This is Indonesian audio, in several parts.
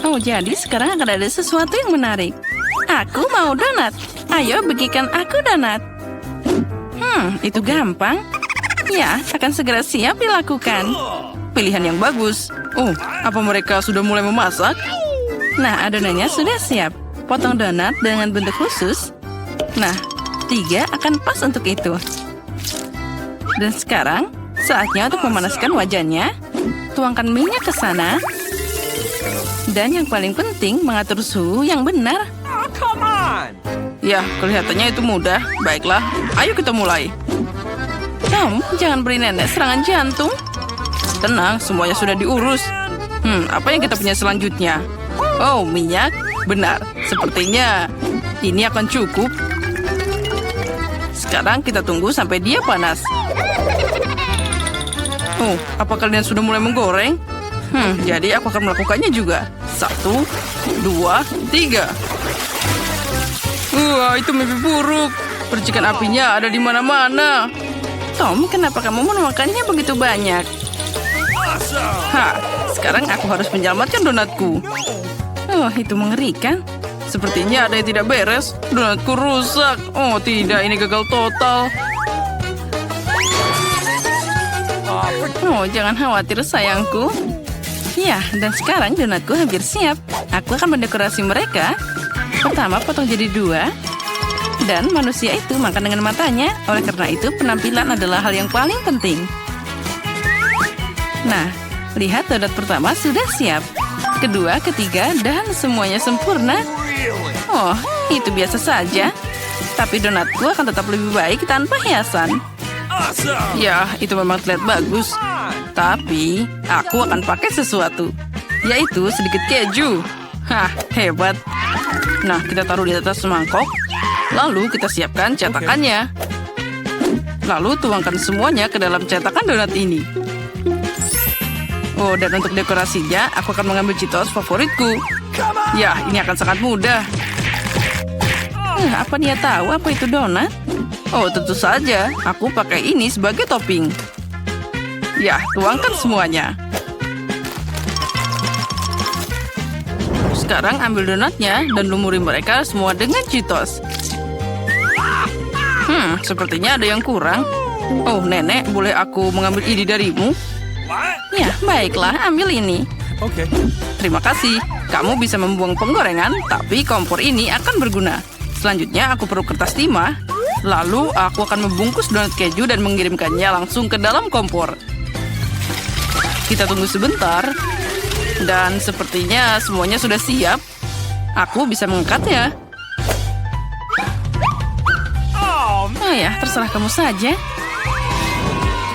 Oh, jadi sekarang akan ada sesuatu yang menarik. Aku mau donat. Ayo bagikan aku donat. Itu gampang. Ya, akan segera siap dilakukan. Pilihan yang bagus. Oh, apa mereka sudah mulai memasak? Nah, adonannya sudah siap. Potong donat dengan bentuk khusus. Nah, 3 akan pas untuk itu. Dan sekarang, saatnya untuk memanaskan wajannya. Tuangkan minyak ke sana. Dan yang paling penting, mengatur suhu yang benar. Ya, kelihatannya itu mudah. Baiklah, ayo kita mulai. Tom, jangan beri nenek serangan jantung. Tenang, semuanya sudah diurus. Apa yang kita punya selanjutnya? Oh, minyak. Benar, sepertinya ini akan cukup. Sekarang kita tunggu sampai dia panas. Oh, apa kalian sudah mulai menggoreng? Jadi aku akan melakukannya juga. 1, 2, 3. Wah, itu mimpi buruk. Percikan apinya ada di mana-mana. Tom, kenapa kamu menuangkannya begitu banyak? Sekarang aku harus menyelamatkan donatku. Oh, itu mengerikan. Sepertinya ada yang tidak beres. Donatku rusak. Oh, tidak, ini gagal total. Oh, jangan khawatir sayangku. Ya, dan sekarang donatku hampir siap. Aku akan mendekorasi mereka. Pertama, potong jadi 2. Dan manusia itu makan dengan matanya. Oleh karena itu, penampilan adalah hal yang paling penting. Nah, lihat donat pertama sudah siap. Kedua, ketiga, dan semuanya sempurna. Oh, itu biasa saja. Tapi donatku akan tetap lebih baik tanpa hiasan. Ya, itu memang terlihat bagus. Tapi, aku akan pakai sesuatu. Yaitu sedikit keju. Hebat. Nah, kita taruh di atas mangkok. Lalu kita siapkan cetakannya. Lalu tuangkan semuanya ke dalam cetakan donat ini. Oh, dan untuk dekorasinya, aku akan mengambil Cheetos favoritku. Ya, ini akan sangat mudah. Apa dia tahu apa itu donat? Oh, tentu saja. Aku pakai ini sebagai topping. Ya, tuangkan semuanya. Sekarang ambil donatnya dan lumuri mereka semua dengan Cheetos. Sepertinya ada yang kurang. Oh, nenek, boleh aku mengambil ini darimu? Ya, baiklah, ambil ini. Oke. Terima kasih. Kamu bisa membuang penggorengan, tapi kompor ini akan berguna. Selanjutnya, aku perlu kertas timah. Lalu, aku akan membungkus donat keju dan mengirimkannya langsung ke dalam kompor. Kita tunggu sebentar. Dan sepertinya semuanya sudah siap. Aku bisa mengangkatnya. Oh ya, terserah kamu saja.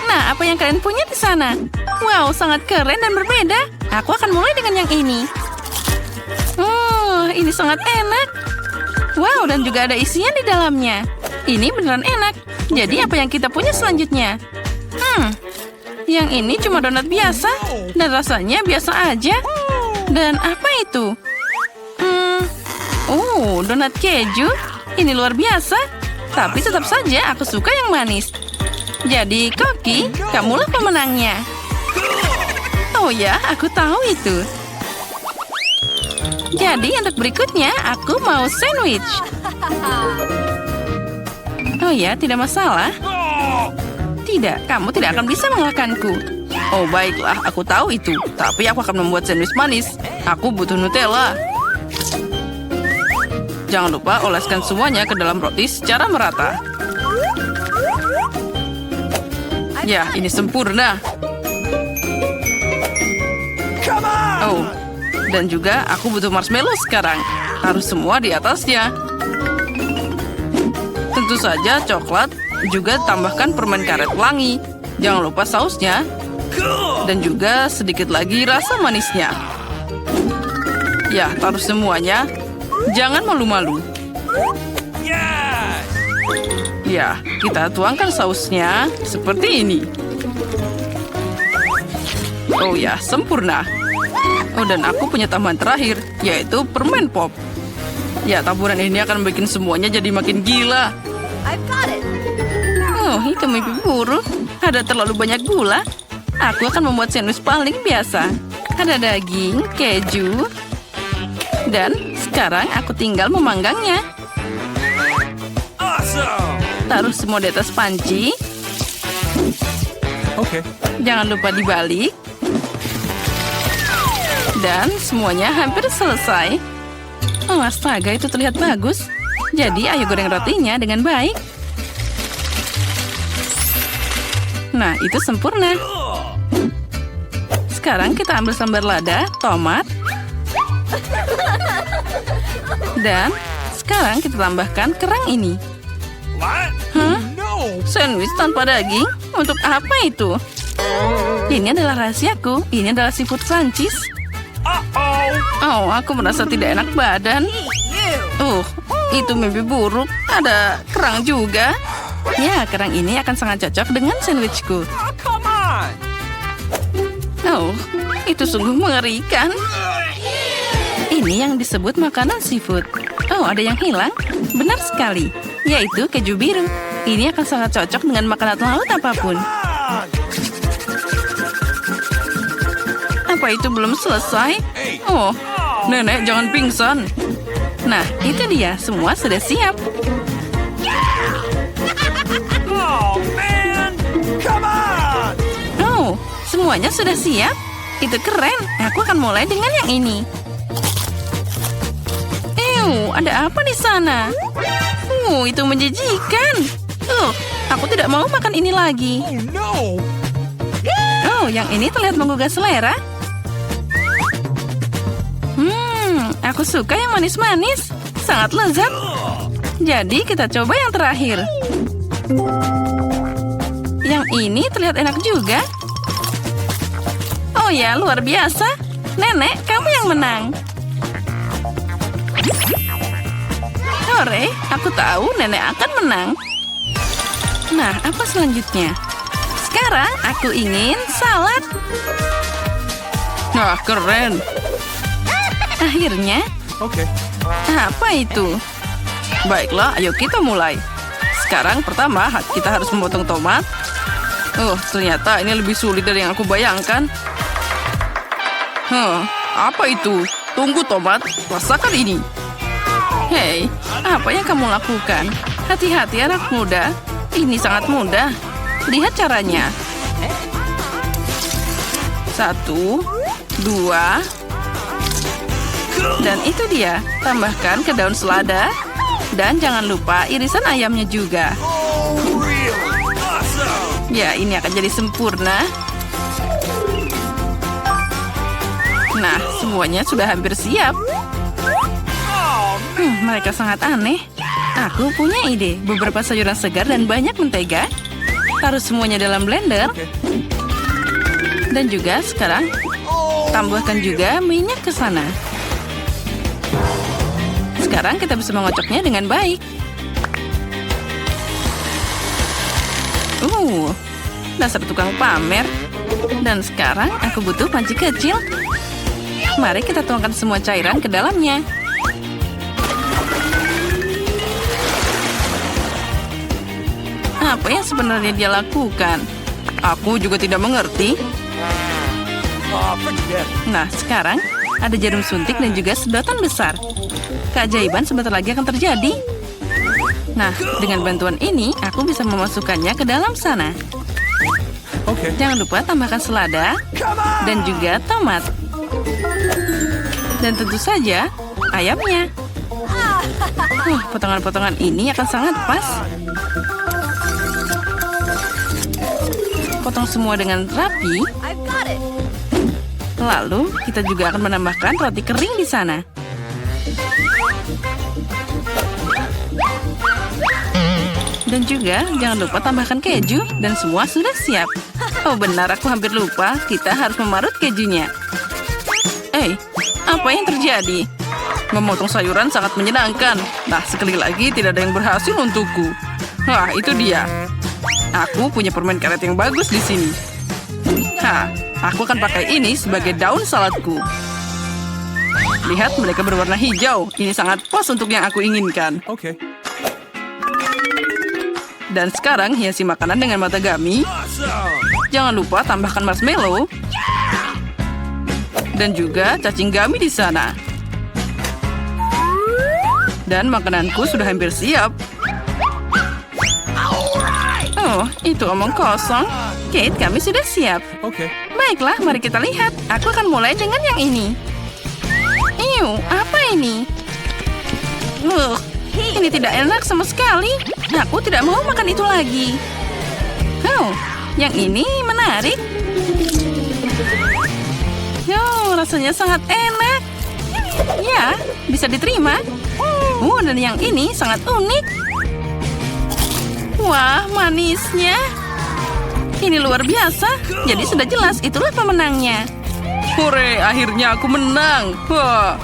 Nah, apa yang kalian punya di sana? Wow, sangat keren dan berbeda. Aku akan mulai dengan yang ini. Oh, ini sangat enak. Wow, dan juga ada isian di dalamnya. Ini beneran enak. Jadi apa yang kita punya selanjutnya? Yang ini cuma donat biasa. Dan rasanya biasa aja. Dan apa itu? Oh, donat keju. Ini luar biasa. Tapi tetap saja aku suka yang manis. Jadi, Koki, kamulah pemenangnya. Oh ya, aku tahu itu. Jadi, untuk berikutnya, aku mau sandwich. Oh ya, tidak masalah. Tidak, kamu tidak akan bisa mengalahkanku. Oh, baiklah, aku tahu itu. Tapi aku akan membuat sandwich manis. Aku butuh Nutella. Jangan lupa oleskan semuanya ke dalam roti secara merata. Ya, ini sempurna. Oh, dan juga aku butuh marshmallow sekarang. Harus semua di atasnya. Tentu saja coklat, juga tambahkan permen karet pelangi. Jangan lupa sausnya. Dan juga sedikit lagi rasa manisnya. Ya, taruh semuanya. Jangan malu-malu. Ya, kita tuangkan sausnya seperti ini. Oh ya, sempurna. Oh, dan aku punya tambahan terakhir, yaitu permen pop. Ya, taburan ini akan bikin semuanya jadi makin gila. Oh, itu mimpi buruk. Ada terlalu banyak gula. Aku akan membuat sandwich paling biasa. Ada daging, keju, Dan sekarang aku tinggal memanggangnya. Taruh semua di atas panci. Oke. Jangan lupa dibalik. Dan semuanya hampir selesai. Oh, astaga, itu terlihat bagus. Jadi, ayo goreng rotinya dengan baik. Nah, itu sempurna. Sekarang kita ambil sambal lada, tomat. Dan sekarang kita tambahkan kerang ini. Hah? Sandwich tanpa daging? Untuk apa itu? Ini adalah rahasiaku. Ini adalah seafood Prancis. Oh, aku merasa tidak enak badan. Itu mimpi buruk. Ada kerang juga. Ya, kerang ini akan sangat cocok dengan sandwichku. Oh, itu sungguh mengerikan. Ini yang disebut makanan seafood. Oh, ada yang hilang? Benar sekali. Yaitu keju biru. Ini akan sangat cocok dengan makanan laut apapun. Apa itu belum selesai? Oh, nenek jangan pingsan. Nah, itu dia. Semua sudah siap. Oh, semuanya sudah siap. Itu keren. Aku akan mulai dengan yang ini. Ada apa di sana? Itu menjijikan. Aku tidak mau makan ini lagi. Oh, yang ini terlihat menggugah selera. Aku suka yang manis-manis. Sangat lezat. Jadi kita coba yang terakhir. Yang ini terlihat enak juga. Oh ya, luar biasa. Nenek, kamu yang menang. Hore, aku tahu nenek akan menang. Nah, apa selanjutnya? Sekarang aku ingin salad. Wah, keren. Akhirnya. Oke. Apa itu? Baiklah, ayo kita mulai. Sekarang pertama kita harus memotong tomat. Ternyata ini lebih sulit dari yang aku bayangkan. Apa itu? Tunggu tomat, rasakan ini. Hei, apa yang kamu lakukan? Hati-hati anak muda. Ini sangat mudah. Lihat caranya. 1, 2. Dan itu dia. Tambahkan ke daun selada. Dan jangan lupa irisan ayamnya juga. Ya, ini akan jadi sempurna. Nah, semuanya sudah hampir siap. Mereka sangat aneh. Aku punya ide. Beberapa sayuran segar dan banyak mentega. Taruh semuanya dalam blender. Dan juga sekarang tambahkan juga minyak ke sana. Sekarang kita bisa mengocoknya dengan baik. Dasar tukang pamer. Dan sekarang aku butuh panci kecil. Mari kita tuangkan semua cairan ke dalamnya. Apa yang sebenarnya dia lakukan? Aku juga tidak mengerti. Nah, sekarang ada jarum suntik dan juga sedotan besar. Keajaiban sebentar lagi akan terjadi. Nah, dengan bantuan ini, aku bisa memasukkannya ke dalam sana. Jangan lupa tambahkan selada dan juga tomat. Dan tentu saja, ayamnya. Potongan-potongan ini akan sangat pas. Potong semua dengan rapi. Lalu, kita juga akan menambahkan roti kering di sana. Dan juga, jangan lupa tambahkan keju. Dan semua sudah siap. Oh benar, aku hampir lupa. Kita harus memarut kejunya. Apa yang terjadi? Memotong sayuran sangat menyenangkan. Nah, sekali lagi tidak ada yang berhasil untukku. Wah, itu dia. Aku punya permen karet yang bagus di sini. Aku akan pakai ini sebagai daun saladku. Lihat, mereka berwarna hijau. Ini sangat pas untuk yang aku inginkan. Dan sekarang hiasi makanan dengan matagami. Jangan lupa tambahkan marshmallow. Dan juga cacing gami di sana. Dan makananku sudah hampir siap. Oh, itu omong kosong. Kate, kami sudah siap. Okay. Baiklah, mari kita lihat. Aku akan mulai dengan yang ini. Apa ini? Ini tidak enak sama sekali. Aku tidak mau makan itu lagi. Yang ini menarik. Rasanya sangat enak. Ya, bisa diterima. Dan yang ini sangat unik. Wah, manisnya. Ini luar biasa. Jadi sudah jelas itulah pemenangnya. Hore, akhirnya aku menang. Wah.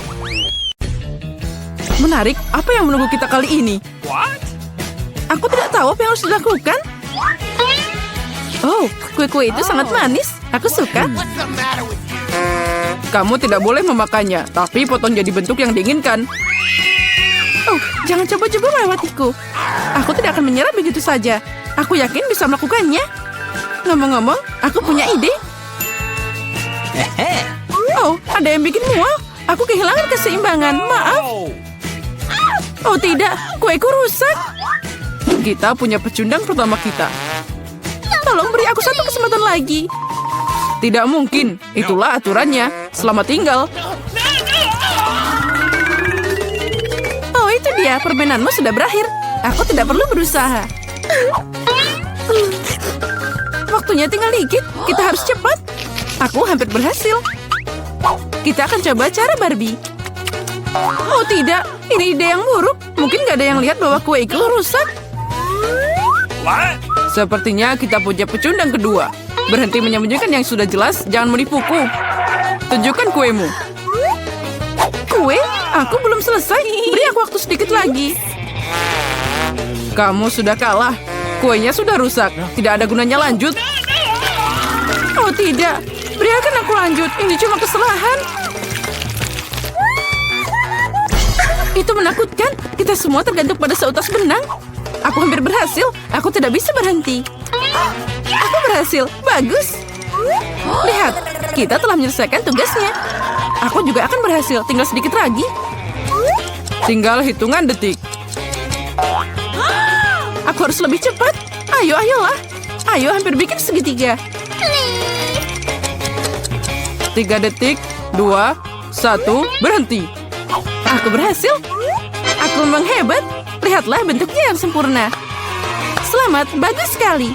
Menarik, apa yang menunggu kita kali ini? What? Aku tidak tahu apa yang harus dilakukan. Oh, kue-kue itu sangat manis. Aku suka. Kamu tidak boleh memakannya, tapi potong jadi bentuk yang diinginkan. Oh, jangan coba-coba melewatiku. Aku tidak akan menyerah begitu saja. Aku yakin bisa melakukannya. Ngomong-ngomong, aku punya ide. Oh, ada yang bikin mual. Aku kehilangan keseimbangan. Maaf. Oh tidak, kueku rusak. Kita punya pecundang pertama kita. Tolong beri aku satu kesempatan lagi. Tidak mungkin, itulah aturannya. Selamat tinggal. Oh itu dia, permainanmu sudah berakhir. Aku tidak perlu berusaha. Waktunya tinggal dikit, kita harus cepat. Aku hampir berhasil. Kita akan coba cara Barbie. Oh tidak, ini ide yang buruk. Mungkin nggak ada yang lihat bahwa kue itu rusak. What? Sepertinya kita punya pecundang kedua. Berhenti menyembunyikan yang sudah jelas, jangan menipuku. Tunjukkan kuemu. Kue? Aku belum selesai. Beri aku waktu sedikit lagi. Kamu sudah kalah. Kuenya sudah rusak. Tidak ada gunanya lanjut. Oh tidak, biarkan aku lanjut. Ini cuma kesalahan. Itu menakutkan. Kita semua tergantung pada seutas benang. Aku hampir berhasil. Aku tidak bisa berhenti. Aku berhasil. Bagus. Lihat, kita telah menyelesaikan tugasnya. Aku juga akan berhasil. Tinggal sedikit lagi. Tinggal hitungan detik. Aku harus lebih cepat. Ayolah. Ayo, hampir bikin segitiga. 3 detik, 2, 1, berhenti. Aku berhasil. Aku memang hebat. Lihatlah bentuknya yang sempurna. Selamat, bagus sekali.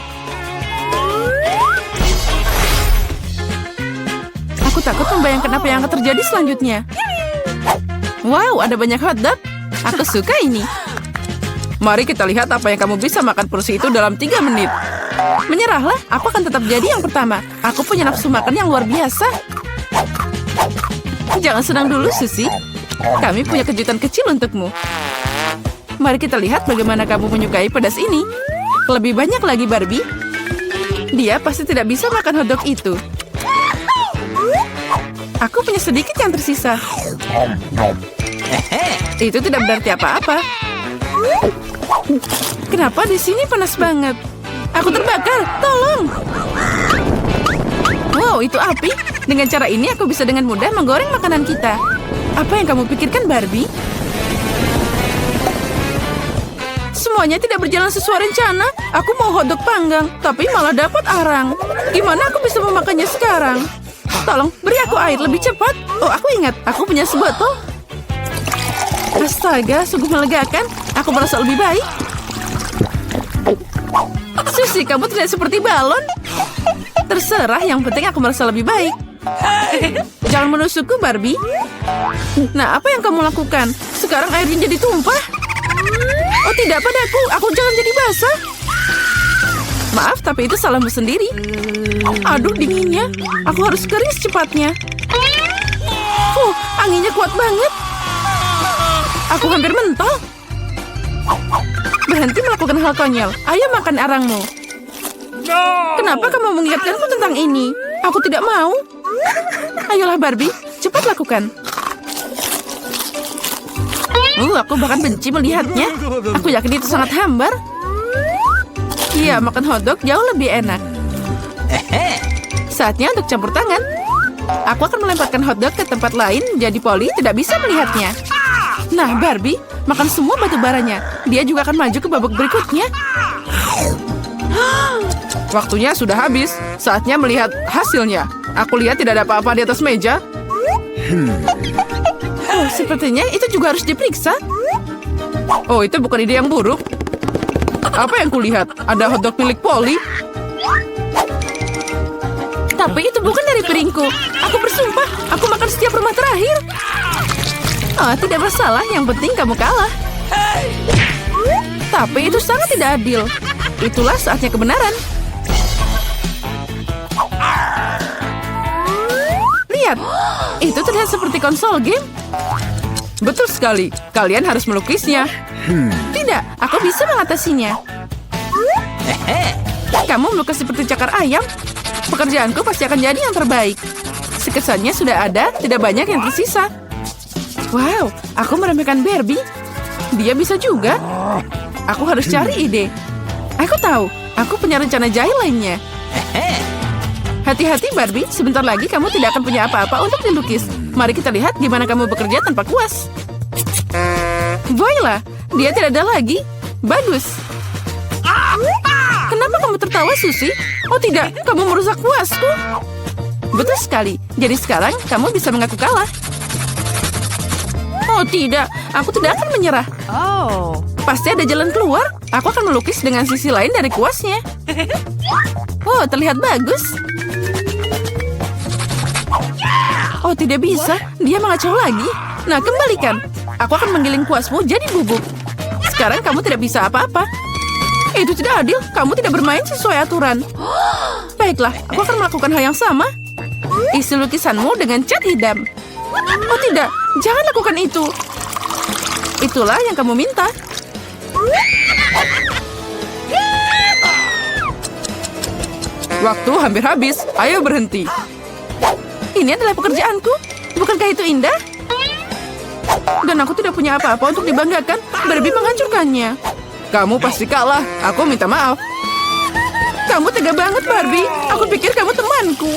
Aku takut membayangkan apa yang akan terjadi selanjutnya. Wow, ada banyak hotdog. Aku suka ini. Mari kita lihat apa yang kamu bisa makan porsi itu dalam 3 menit. Menyerahlah, aku akan tetap jadi yang pertama. Aku punya nafsu makan yang luar biasa. Jangan senang dulu, Susie. Kami punya kejutan kecil untukmu. Mari kita lihat bagaimana kamu menyukai pedas ini. Lebih banyak lagi, Barbie. Dia pasti tidak bisa makan hotdog itu. Aku punya sedikit yang tersisa. Itu tidak berarti apa-apa. Kenapa di sini panas banget? Aku terbakar, tolong! Wow, itu api. Dengan cara ini aku bisa dengan mudah menggoreng makanan kita. Apa yang kamu pikirkan, Barbie? Semuanya tidak berjalan sesuai rencana. Aku mau hotdog panggang, tapi malah dapat arang. Gimana aku bisa memakannya sekarang? Tolong, beri aku air lebih cepat. Oh, aku ingat. Aku punya sebotol. Astaga, sungguh melegakan. Aku merasa lebih baik. Susie, kamu tidak seperti balon. Terserah, yang penting aku merasa lebih baik. Jangan menusukku, Barbie. Nah, apa yang kamu lakukan? Sekarang airnya jadi tumpah. Oh tidak, padaku. Aku jangan jadi basah. Maaf, tapi itu salahmu sendiri. Aduh, dinginnya. Aku harus kering secepatnya. Anginnya kuat banget. Aku hampir mentol. Berhenti melakukan hal konyol. Ayo makan arangmu. Kenapa kamu mengingatkanku tentang ini? Aku tidak mau. Ayolah Barbie, cepat lakukan. Aku bahkan benci melihatnya. Aku yakin itu sangat hambar. Iya, makan hotdog jauh lebih enak. Saatnya untuk campur tangan. Aku akan melemparkan hotdog ke tempat lain, jadi Polly tidak bisa melihatnya. Nah, Barbie, makan semua batu baranya. Dia juga akan maju ke babak berikutnya. Waktunya sudah habis. Saatnya melihat hasilnya. Aku lihat tidak ada apa-apa di atas meja. Oh, sepertinya itu juga harus diperiksa. Oh, itu bukan ide yang buruk. Apa yang kulihat? Ada hotdog milik Polly. Tapi itu bukan dari piringku. Aku bersumpah, aku makan setiap rumah terakhir. Oh, tidak masalah. Yang penting kamu kalah. Tapi itu sangat tidak adil. Itulah saatnya kebenaran. Lihat, itu terlihat seperti konsol game. Betul sekali. Kalian harus melukisnya. Tidak, aku bisa mengatasinya. Kamu melukis seperti cakar ayam. Pekerjaanku pasti akan jadi yang terbaik. Sekesannya sudah ada, tidak banyak yang tersisa. Wow, aku meremehkan Barbie. Dia bisa juga. Aku harus cari ide. Aku tahu, aku punya rencana jahil lainnya. Hati-hati Barbie, sebentar lagi kamu tidak akan punya apa-apa untuk dilukis. Mari kita lihat gimana kamu bekerja tanpa kuas. Voila, dia tidak ada lagi. Bagus. Kenapa kamu tertawa, Susi? Oh tidak, kamu merusak kuasku. Betul sekali. Jadi sekarang kamu bisa mengaku kalah. Oh tidak, aku tidak akan menyerah. Oh. Pasti ada jalan keluar. Aku akan melukis dengan sisi lain dari kuasnya. Oh, terlihat bagus. Oh, tidak bisa. Dia mengacau lagi. Nah, kembalikan. Aku akan menggiling kuasmu jadi bubuk. Sekarang kamu tidak bisa apa-apa. Itu tidak adil. Kamu tidak bermain sesuai aturan. Baiklah, aku akan melakukan hal yang sama. Isi lukisanmu dengan cat hitam. Oh tidak, jangan lakukan itu. Itulah yang kamu minta. Waktu hampir habis. Ayo berhenti. Ini adalah pekerjaanku. Bukankah itu indah? Dan aku tidak punya apa-apa untuk dibanggakan. Barbie menghancurkannya. Kamu pasti kalah. Aku minta maaf. Kamu tega banget, Barbie. Aku pikir kamu temanku.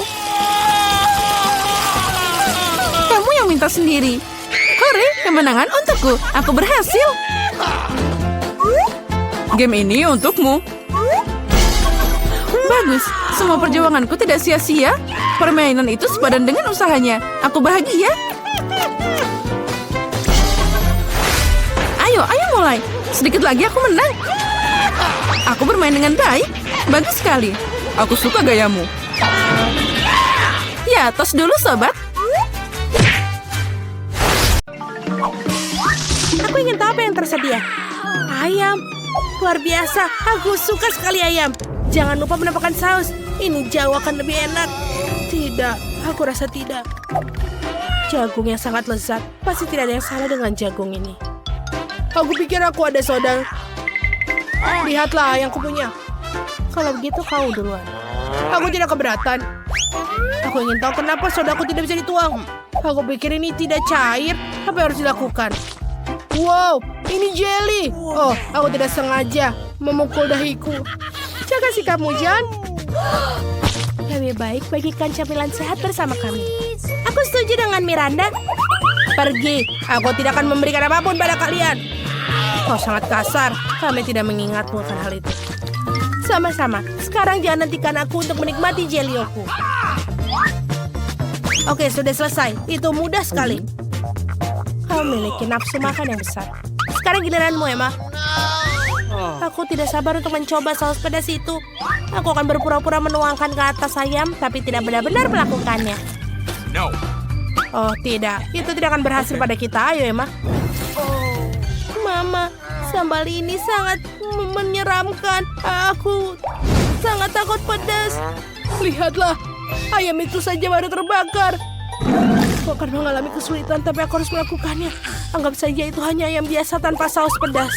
Kamu yang minta sendiri. Hore, kemenangan untukku. Aku berhasil. Game ini untukmu. Bagus. Semua perjuanganku tidak sia-sia. Permainan itu sepadan dengan usahanya. Aku bahagia. Ayo mulai. Sedikit lagi aku menang. Aku bermain dengan baik. Bagus sekali. Aku suka gayamu. Ya, tos dulu, sobat. Aku ingin tahu apa yang tersedia. Ayam. Luar biasa. Aku suka sekali ayam. Jangan lupa menambahkan saus. Ini jauh akan lebih enak. Tidak, aku rasa tidak. Jagung yang sangat lezat. Pasti tidak ada yang salah dengan jagung ini. Aku pikir aku ada soda. Lihatlah yang kupunya. Kalau begitu kau duluan. Aku tidak keberatan. Aku ingin tahu kenapa sodaku tidak bisa dituang. Aku pikir ini tidak cair. Apa yang harus dilakukan? Wow, ini jelly. Oh, aku tidak sengaja memukul dahiku. Jaga sikapmu, John. Lebih baik bagikan camilan sehat bersama kami. Aku setuju dengan Miranda. Pergi, aku tidak akan memberikan apapun pada kalian. Kau sangat kasar. Kami tidak mengingatmu akan hal itu. Sama-sama. Sekarang jangan hentikan aku untuk menikmati jelioku. Oke, sudah selesai. Itu mudah sekali. Kau memiliki nafsu makan yang besar. Sekarang giliranmu, Emma. Aku tidak sabar untuk mencoba saus pedas itu. Aku akan berpura-pura menuangkan ke atas ayam, tapi tidak benar-benar melakukannya. No. Oh, tidak. Itu tidak akan berhasil pada kita. Ayo, Emma. Mama, sambal ini sangat menyeramkan. Aku sangat takut pedas. Lihatlah, ayam itu saja baru terbakar. Aku akan mengalami kesulitan, tapi aku harus melakukannya. Anggap saja itu hanya ayam biasa tanpa saus pedas.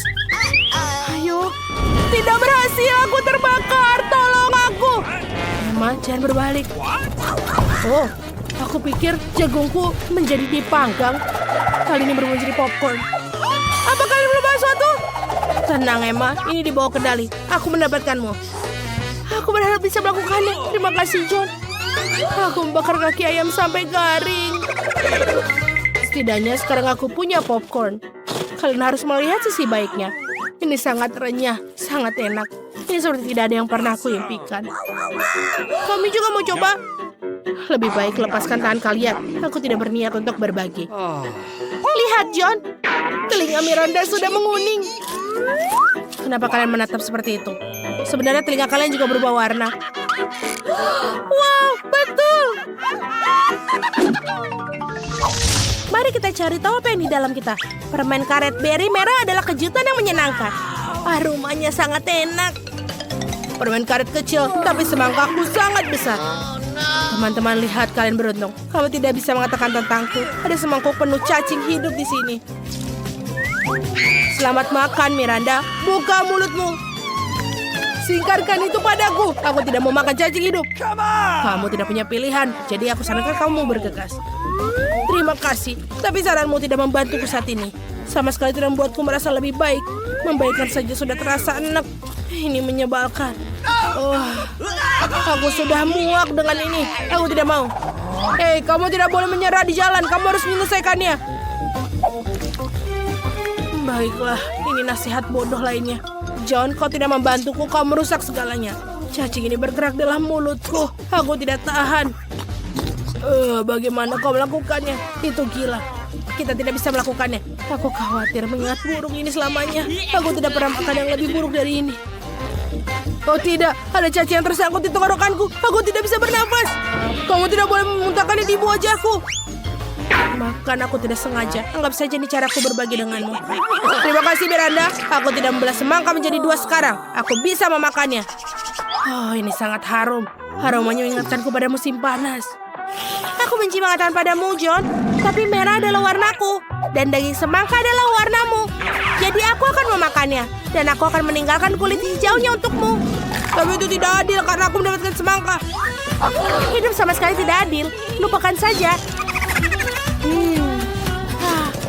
Ayo, tidak berhasil. Aku terbakar. Tolong aku. Emma, jangan berbalik. Oh, aku pikir jagungku menjadi dipanggang. Kali ini berubah menjadi popcorn. Apa kalian belum bahas sesuatu? Tenang, Emma. Ini di bawah kendali. Aku mendapatkanmu. Aku berharap bisa melakukannya. Terima kasih, John. Aku membakar kaki ayam sampai garing. Setidaknya sekarang aku punya popcorn. Kalian harus melihat sisi baiknya. Ini sangat renyah, sangat enak. Ini seperti tidak ada yang pernah aku impikan. Kami juga mau coba. Lebih baik lepaskan tangan kalian. Aku tidak berniat untuk berbagi. Lihat, John. Telinga Miranda sudah menguning. Kenapa kalian menatap seperti itu? Sebenarnya telinga kalian juga berubah warna. Wow, betul. Mari kita cari tahu apa yang di dalam kita. Permen karet berry merah adalah kejutan yang menyenangkan. Aromanya sangat enak. Permen karet kecil, tapi semangkaku sangat besar. Teman-teman, lihat, kalian beruntung. Kamu tidak bisa mengatakan tentangku. Ada semangkuk penuh cacing hidup di sini. Selamat makan, Miranda. Buka mulutmu. Singkarkan itu padaku. Aku tidak mau makan cacing hidup. Kamu tidak punya pilihan, jadi aku sarankan kamu bergegas. Terima kasih, tapi saranmu tidak membantuku saat ini. Sama sekali tidak membuatku merasa lebih baik. Membaikkan saja sudah terasa enak. Ini menyebalkan. Aku sudah muak dengan ini. Aku tidak mau. Hei, kamu tidak boleh menyerah di jalan. Kamu harus menyelesaikannya. Baiklah, ini nasihat bodoh lainnya. John, kau tidak membantuku, kau merusak segalanya. Cacing ini bergerak dalam mulutku. Aku tidak tahan. Bagaimana kau melakukannya? Itu gila. Kita tidak bisa melakukannya. Aku khawatir mengingat burung ini selamanya. Aku tidak pernah makan yang lebih buruk dari ini. Oh tidak, ada cacing yang tersangkut di tenggorokanku. Aku tidak bisa bernafas. Kamu tidak boleh memuntahkannya di wajahku. Makan aku tidak sengaja. Anggap saja ini caraku berbagi denganmu. Terima kasih, Miranda. Aku tidak membelah semangka menjadi 2 sekarang. Aku bisa memakannya. Oh, ini sangat harum. Aromanya mengingatkanku pada musim panas. Aku benci mengatakan padamu, John. Tapi merah adalah warnaku. Dan daging semangka adalah warnamu. Jadi aku akan memakannya. Dan aku akan meninggalkan kulit hijaunya untukmu. Tapi itu tidak adil karena aku mendapatkan semangka. Hidup sama sekali tidak adil. Lupakan saja.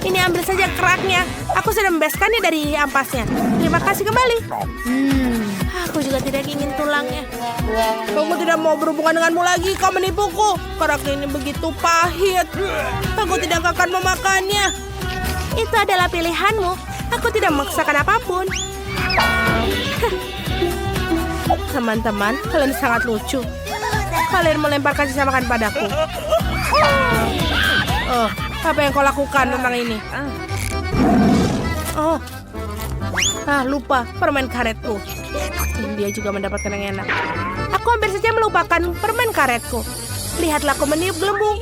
Ini ambil saja keraknya. Aku sudah membebaskannya dari ampasnya. Terima kasih kembali. Aku juga tidak ingin tulangnya. Aku tidak mau berhubungan denganmu lagi. Kau menipuku. Kerak ini begitu pahit. Aku tidak akan memakannya. Itu adalah pilihanmu. Aku tidak memaksakan apapun. Teman-teman, kalian sangat lucu. Kalian melemparkan sisa makan padaku. Oh, apa yang kau lakukan tentang ini? Lupa permen karetku. Dia juga mendapatkan yang enak. Aku hampir saja melupakan permen karetku. Lihatlah aku meniup gelembung.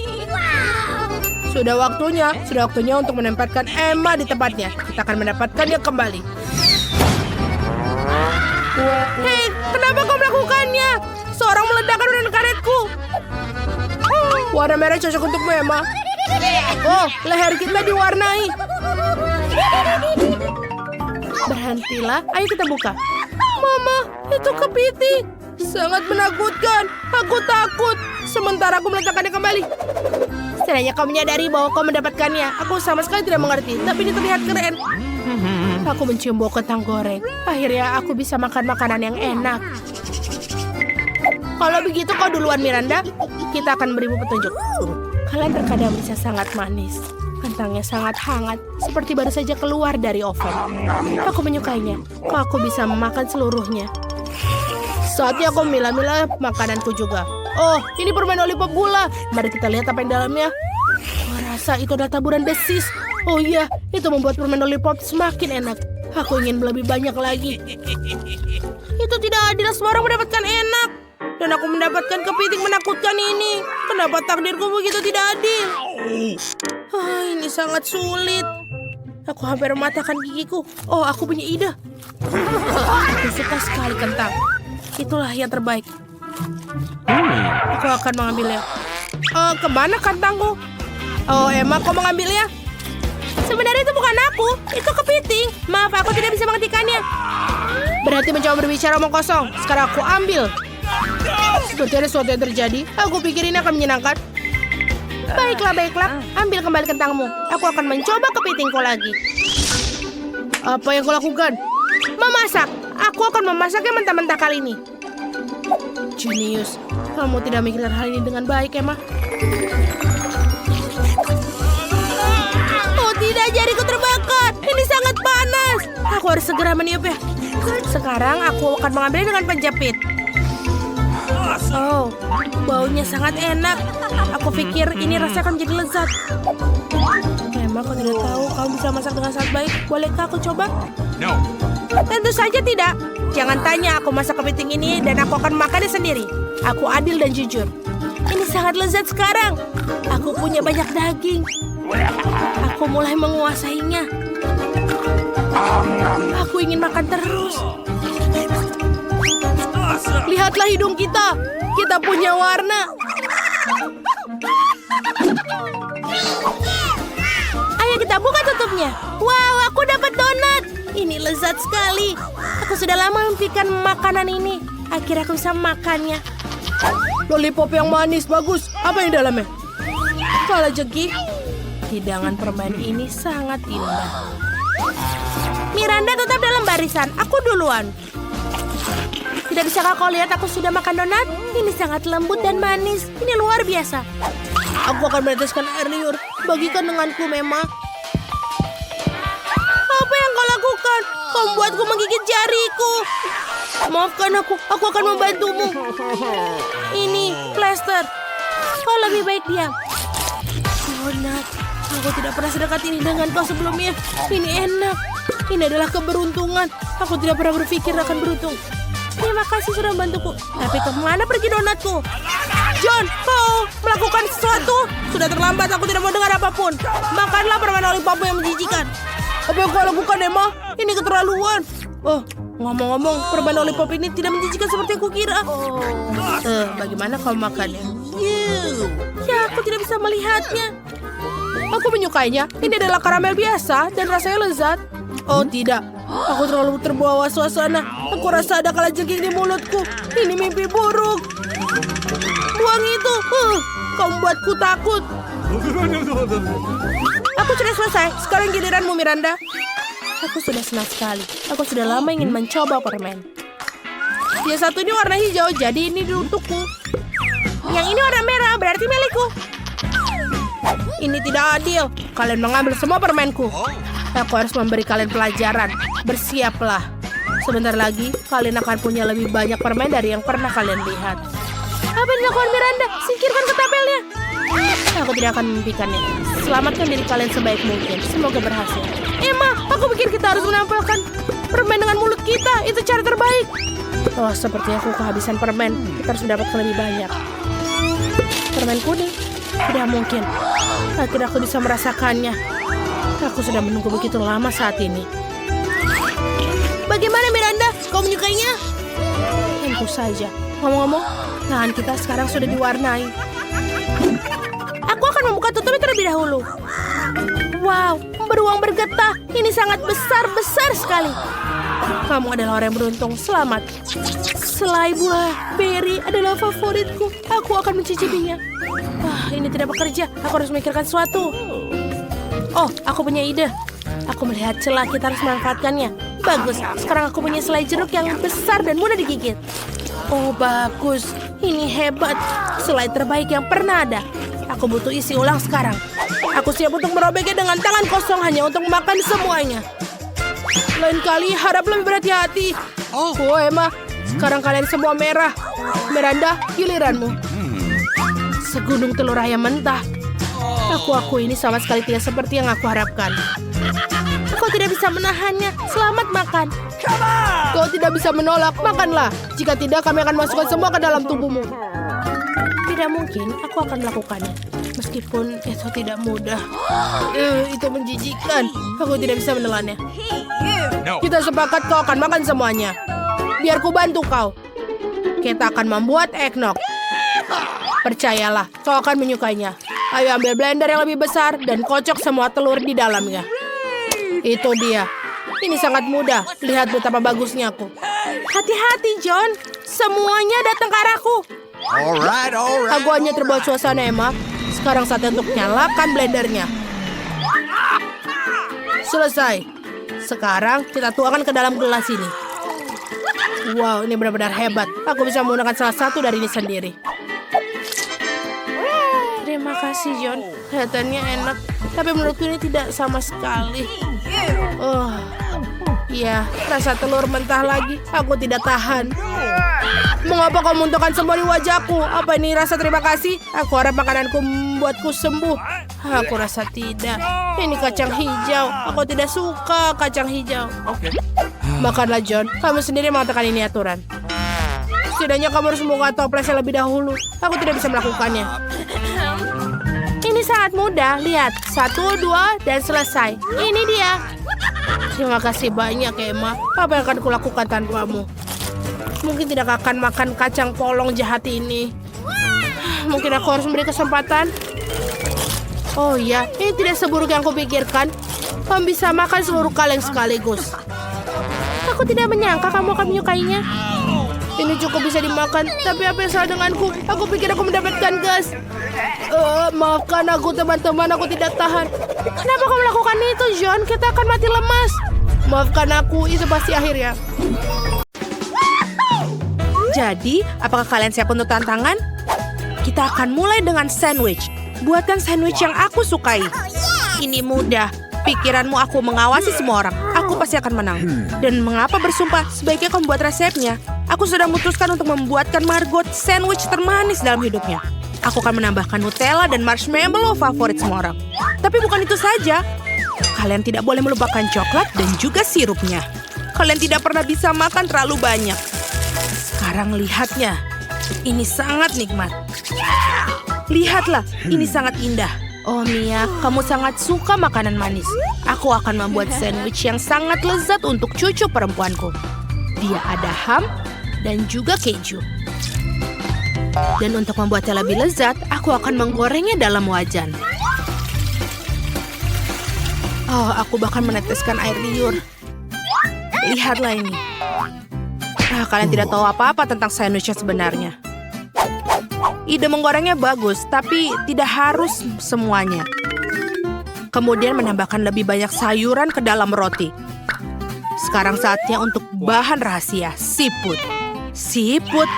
Sudah waktunya untuk menempatkan Emma di tempatnya. Kita akan mendapatkannya kembali. Hei, kenapa kau melakukannya? Seorang meledakkan permen karetku. Warna merah cocok untukmu, Emma. Oh, leher kita diwarnai. Berhentilah, ayo kita buka. Mama, itu kepiting. Sangat menakutkan. Aku takut. Sementara aku meletakkannya kembali. Setidaknya kau menyadari bahwa kau mendapatkannya. Aku sama sekali tidak mengerti, tapi ini terlihat keren. Aku mencium bau kentang goreng. Akhirnya aku bisa makan makanan yang enak. Kalau begitu kau duluan, Miranda. Kita akan berimu petunjuk. Kalian terkadang bisa sangat manis. Kentangnya sangat hangat, seperti baru saja keluar dari oven. Aku menyukainya. Aku bisa memakan seluruhnya. Saatnya aku memilah-milah makananku juga. Oh, ini permen lollipop gula. Mari kita lihat apa yang dalamnya. Aku rasa itu adalah taburan desis. Oh iya, itu membuat permen lollipop semakin enak. Aku ingin lebih banyak lagi. Itu tidak adil, semua orang mendapatkan enak. Dan aku mendapatkan kepiting menakutkan ini. Kenapa takdirku begitu tidak adil? Ini sangat sulit. Aku hampir mematahkan gigiku. Oh, aku punya ide. Aku suka sekali kentang. Itulah yang terbaik. Aku akan mengambilnya. Kemana kentangku? Oh, Emma, kau mengambilnya? Sebenarnya itu bukan aku. Itu kepiting. Maaf, aku tidak bisa menghentikannya. Berhenti mencoba berbicara omong kosong. Sekarang aku ambil. Seperti ada sesuatu yang terjadi. Aku pikir ini akan menyenangkan. Baiklah. Ambil kembali kentangmu. Aku akan mencoba kepitingku lagi. Apa yang kau lakukan? Memasak. Aku akan memasaknya mentah-mentah kali ini. Jenius. Kamu tidak memikirkan hal ini dengan baik, Emma. Oh tidak, jariku terbakar. Ini sangat harus segera meniupnya. Sekarang aku akan mengambilnya dengan penjepit. Oh, baunya sangat enak. Aku pikir ini rasanya akan menjadi lezat. Memang kau tidak tahu kamu bisa masak dengan sangat baik. Bolehkah aku coba? No. Tentu saja tidak. Jangan tanya, aku masak kepiting ini dan aku akan makannya sendiri. Aku adil dan jujur. Ini sangat lezat sekarang. Aku punya banyak daging. Aku mulai menguasainya. Aku ingin makan terus. Lihatlah hidung kita. Kita punya warna. Ayo kita buka tutupnya. Wow, aku dapat donat. Ini lezat sekali. Aku sudah lama memikirkan makanan ini. Akhirnya aku bisa makannya. Lollipop yang manis, bagus. Apa yang dalamnya? Kalau jegi, hidangan permen ini sangat indah. Miranda tetap dalam barisan. Aku duluan. Tidak bisakah kau lihat aku sudah makan donat? Ini sangat lembut dan manis. Ini luar biasa. Aku akan meneteskan air liur. Bagikan denganku, Mema. Apa yang kau lakukan? Kau membuatku menggigit jariku. Maafkan aku akan membantumu. Ini plester. Kau lebih baik diam. Donat, aku tidak pernah sedekat ini dengan kau sebelumnya. Ini enak. Ini adalah keberuntungan. Aku tidak pernah berpikir akan beruntung. Terima kasih sudah membantuku. Tapi kemana pergi donatku? John, kau melakukan sesuatu. Sudah terlambat, aku tidak mau dengar apapun. Makanlah permen lollipop yang menjijikan. Apa yang kau lakukan, Emma? Ini keterlaluan. Oh, ngomong-ngomong, permen lollipop ini tidak menjijikan seperti yang kukira. Bagaimana kau makannya? Ya, aku tidak bisa melihatnya. Aku menyukainya. Ini adalah karamel biasa dan rasanya lezat. Oh tidak, aku terlalu terbawa suasana. Aku rasa ada kalajengking di mulutku. Ini mimpi buruk. Buang itu. Kau membuatku takut. Aku sudah selesai. Sekarang giliranmu, Miranda. Aku sudah senang sekali. Aku sudah lama ingin mencoba permen. Yang satu ini warna hijau, jadi ini untukku. Yang ini warna merah, berarti milikku. Ini tidak adil. Kalian mengambil semua permenku. Aku harus memberi kalian pelajaran. Bersiaplah. Sebentar lagi, kalian akan punya lebih banyak permen dari yang pernah kalian lihat. Apa yang dilakukan Miranda? Singkirkan ketapelnya. Aku tidak akan memimpikannya. Selamatkan diri kalian sebaik mungkin. Semoga berhasil. Emma, aku pikir kita harus menampilkan permen dengan mulut kita. Itu cara terbaik. Oh, seperti aku kehabisan permen. Kita harus mendapatkan lebih banyak. Permen kuning. Tidak mungkin. Akhirnya aku bisa merasakannya. Aku sudah menunggu begitu lama saat ini. Bagaimana Miranda? Kau menyukainya? Tentu saja. Ngomong-ngomong, tangan kita sekarang sudah diwarnai. Aku akan membuka tutupnya terlebih dahulu. Wow, beruang bergetah. Ini sangat besar sekali. Kamu adalah orang yang beruntung. Selamat. Selai buah beri adalah favoritku. Aku akan mencicipinya. Ini tidak bekerja. Aku harus memikirkan sesuatu. Oh, aku punya ide. Aku melihat celah, kita harus memanfaatkannya. Bagus, sekarang aku punya selai jeruk yang besar dan mudah digigit. Oh, bagus. Ini hebat. Selai terbaik yang pernah ada. Aku butuh isi ulang sekarang. Aku siap untuk merobeknya dengan tangan kosong hanya untuk makan semuanya. Lain kali harap lebih berhati-hati. Oh, Emma. Sekarang kalian semua merah. Miranda, giliranmu. Segunung telur ayam mentah. Aku ini sama sekali tidak seperti yang aku harapkan. Aku tidak bisa menahannya. Selamat makan. Kau tidak bisa menolak, makanlah. Jika tidak, kami akan masukkan semua ke dalam tubuhmu. Tidak mungkin, aku akan melakukannya. Meskipun itu tidak mudah. Itu menjijikkan. Aku tidak bisa menelannya. Kita sepakat kau akan makan semuanya. Biar ku bantu kau. Kita akan membuat eggnog. Percayalah, kau akan menyukainya. Ayo ambil blender yang lebih besar dan kocok semua telur di dalamnya. Itu dia. Ini sangat mudah. Lihat betapa bagusnya aku. Hati-hati, John. Semuanya datang ke arahku. Alright. Aku hanya terbuat suasana, Emma. Sekarang saatnya untuk nyalakan blendernya. Selesai. Sekarang kita tuangkan ke dalam gelas ini. Wow, ini benar-benar hebat. Aku bisa menggunakan salah satu dari ini sendiri. Terima kasih, John. Kelihatannya enak. Tapi menurutku ini tidak sama sekali. Ya, rasa telur mentah lagi. Aku tidak tahan. Mengapa kau muntahkan semua di wajahku? Apa ini rasa terima kasih? Aku harap makananku membuatku sembuh. Aku rasa tidak. Ini kacang hijau. Aku tidak suka kacang hijau. Makanlah, John. Kamu sendiri mengatakan ini aturan. Setidaknya kamu harus membuka toplesnya lebih dahulu. Aku tidak bisa melakukannya. Ini sangat mudah. Lihat. 1, 2, dan selesai. Ini dia. Terima kasih banyak, Emma. Apa yang akan kulakukan tanpamu? Mungkin tidak akan makan kacang polong jahat ini. Mungkin aku harus memberi kesempatan. Oh ya, ini tidak seburuk yang kupikirkan. Kamu bisa makan seluruh kaleng sekaligus. Aku tidak menyangka kamu akan menyukainya. Ini cukup bisa dimakan, tapi apa yang salah denganku? Aku pikir aku mendapatkan gas. Makan aku, teman-teman, aku tidak tahan. Kenapa kau melakukan itu, John? Kita akan mati lemas. Maafkan aku, itu pasti akhirnya. Jadi, apakah kalian siap untuk tantangan? Kita akan mulai dengan sandwich. Buatkan sandwich yang aku sukai. Ini mudah. Pikiranmu aku mengawasi semua orang. Aku pasti akan menang. Dan mengapa bersumpah? Sebaiknya kau membuat resepnya. Aku sudah memutuskan untuk membuatkan Margot sandwich termanis dalam hidupnya. Aku akan menambahkan Nutella dan marshmallow favorit semua orang. Tapi bukan itu saja. Kalian tidak boleh melupakan coklat dan juga sirupnya. Kalian tidak pernah bisa makan terlalu banyak. Sekarang lihatnya. Ini sangat nikmat. Lihatlah, ini sangat indah. Oh Mia, kamu sangat suka makanan manis. Aku akan membuat sandwich yang sangat lezat untuk cucu perempuanku. Dia ada ham dan juga keju. Dan untuk membuatnya lebih lezat, aku akan menggorengnya dalam wajan. Oh, aku bahkan meneteskan air liur. Lihatlah ini. Kalian tidak tahu apa-apa tentang sandwich yang sebenarnya. Ide menggorengnya bagus, tapi tidak harus semuanya. Kemudian menambahkan lebih banyak sayuran ke dalam roti. Sekarang saatnya untuk bahan rahasia, siput. Siput?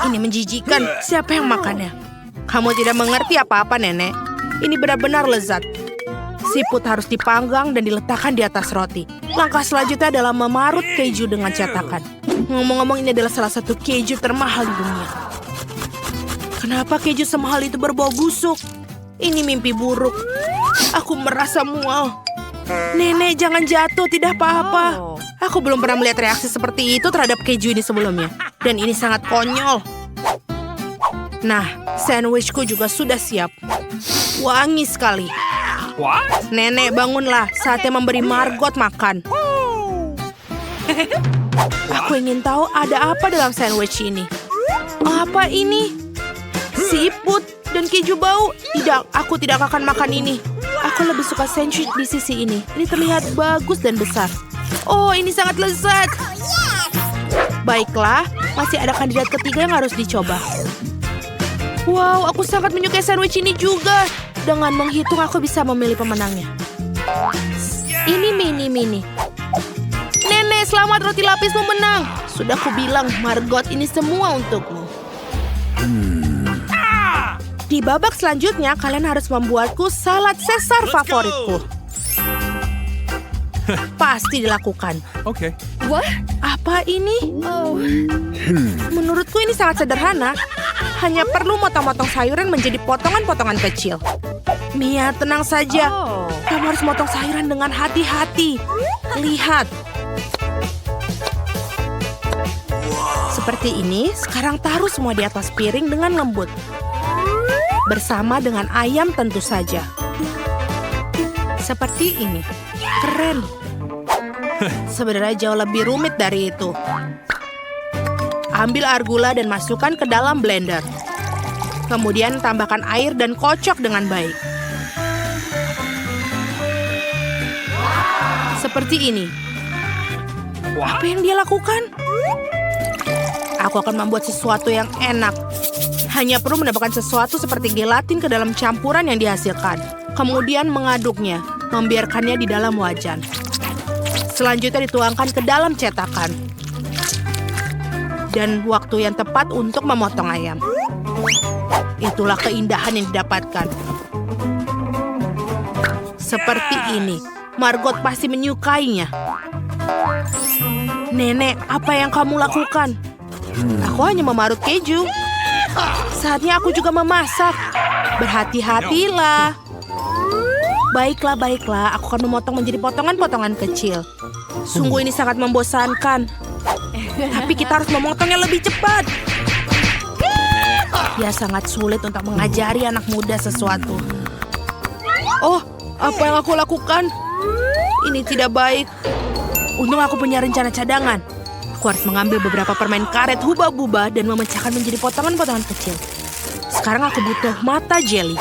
Ini menjijikan. Siapa yang makannya? Kamu tidak mengerti apa-apa, Nenek. Ini benar-benar lezat. Siput harus dipanggang dan diletakkan di atas roti. Langkah selanjutnya adalah memarut keju dengan cetakan. Ngomong-ngomong, ini adalah salah satu keju termahal di dunia. Kenapa keju semahal itu berbau busuk? Ini mimpi buruk. Aku merasa mual. Nenek, jangan jatuh, tidak apa-apa. Aku belum pernah melihat reaksi seperti itu terhadap keju ini sebelumnya. Dan ini sangat konyol. Nah, sandwichku juga sudah siap. Wangi sekali. Nenek, bangunlah. Saatnya memberi Margot makan. Aku ingin tahu ada apa dalam sandwich ini. Apa ini? Siput dan keju bau? Tidak, aku tidak akan makan ini. Aku lebih suka sandwich di sisi ini. Ini terlihat bagus dan besar. Oh, ini sangat lezat. Baiklah, masih ada kandidat ketiga yang harus dicoba. Wow, aku sangat menyukai sandwich ini juga. Dengan menghitung, aku bisa memilih pemenangnya. Ini mini. Nenek, selamat, roti lapismu menang. Sudah kubilang, Margot, ini semua untukmu. Di babak selanjutnya, kalian harus membuatku salad Caesar favoritku. Pasti dilakukan. Oke. Apa ini? Menurutku ini sangat sederhana. Hanya perlu motong-motong sayuran menjadi potongan-potongan kecil. Mia, tenang saja. Kamu harus motong sayuran dengan hati-hati. Lihat. Seperti ini, sekarang taruh semua di atas piring dengan lembut. Bersama dengan ayam tentu saja. Seperti ini. Keren. Sebenarnya jauh lebih rumit dari itu. Ambil air gula dan masukkan ke dalam blender. Kemudian tambahkan air dan kocok dengan baik. Seperti ini. Apa yang dia lakukan? Aku akan membuat sesuatu yang enak. Hanya perlu menambahkan sesuatu seperti gelatin ke dalam campuran yang dihasilkan. Kemudian mengaduknya, membiarkannya di dalam wajan. Selanjutnya dituangkan ke dalam cetakan. Dan waktu yang tepat untuk memotong ayam. Itulah keindahan yang didapatkan. Seperti ini. Margot pasti menyukainya. Nenek, apa yang kamu lakukan? Aku hanya memarut keju. Saatnya aku juga memasak. Berhati-hatilah. Baiklah. Aku akan memotong menjadi potongan-potongan kecil. Sungguh ini sangat membosankan. Tapi kita harus memotongnya lebih cepat. Ya, sangat sulit untuk mengajari anak muda sesuatu. Oh, apa yang aku lakukan? Ini tidak baik. Untung aku punya rencana cadangan. Aku harus mengambil beberapa permen karet hubah-bubah dan memecahkan menjadi potongan-potongan kecil. Sekarang aku butuh mata jelly.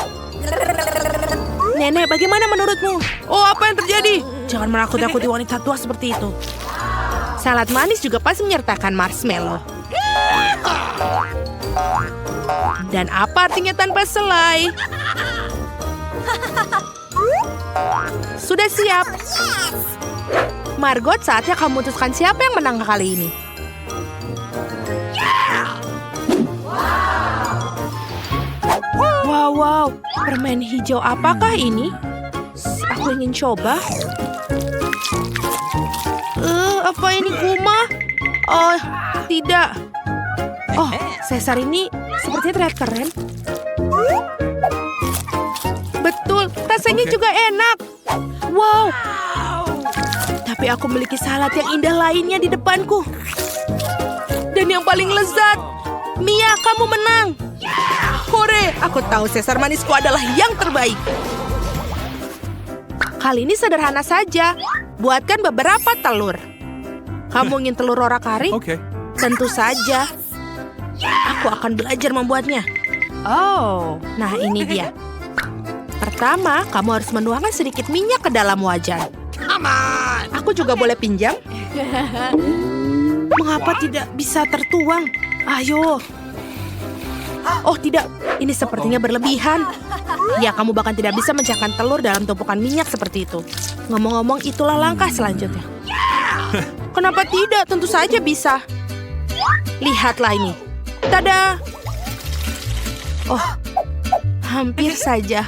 Nenek, bagaimana menurutmu? Oh, apa yang terjadi? Jangan menakut-nakuti wanita tua seperti itu. Salad manis juga pasti menyertakan marshmallow. Dan apa artinya tanpa selai? Sudah siap. Margot, saatnya kamu memutuskan siapa yang menang kali ini. Wow, permen hijau apakah ini? Aku ingin coba. Apa ini kuma? Oh, tidak. Oh, Caesar ini sepertinya terlihat keren. Betul, rasanya juga enak. Wow. Tapi aku memiliki salad yang indah lainnya di depanku. Dan yang paling lezat. Mia, kamu menang. Hore, aku tahu Caesar manisku adalah yang terbaik. Kali ini sederhana saja. Buatkan beberapa telur. Kamu ingin telur orak-arik? Okay. Tentu saja. Aku akan belajar membuatnya. Oh, nah ini dia. Pertama, kamu harus menuangkan sedikit minyak ke dalam wajan. Aku juga boleh pinjam? Mengapa tidak bisa tertuang? Ayo. Oh tidak, ini sepertinya berlebihan. Ya, kamu bahkan tidak bisa mencahkan telur dalam tumpukan minyak seperti itu. Ngomong-ngomong, itulah langkah selanjutnya. Kenapa tidak? Tentu saja bisa. Lihatlah ini. Tada! Oh, hampir saja.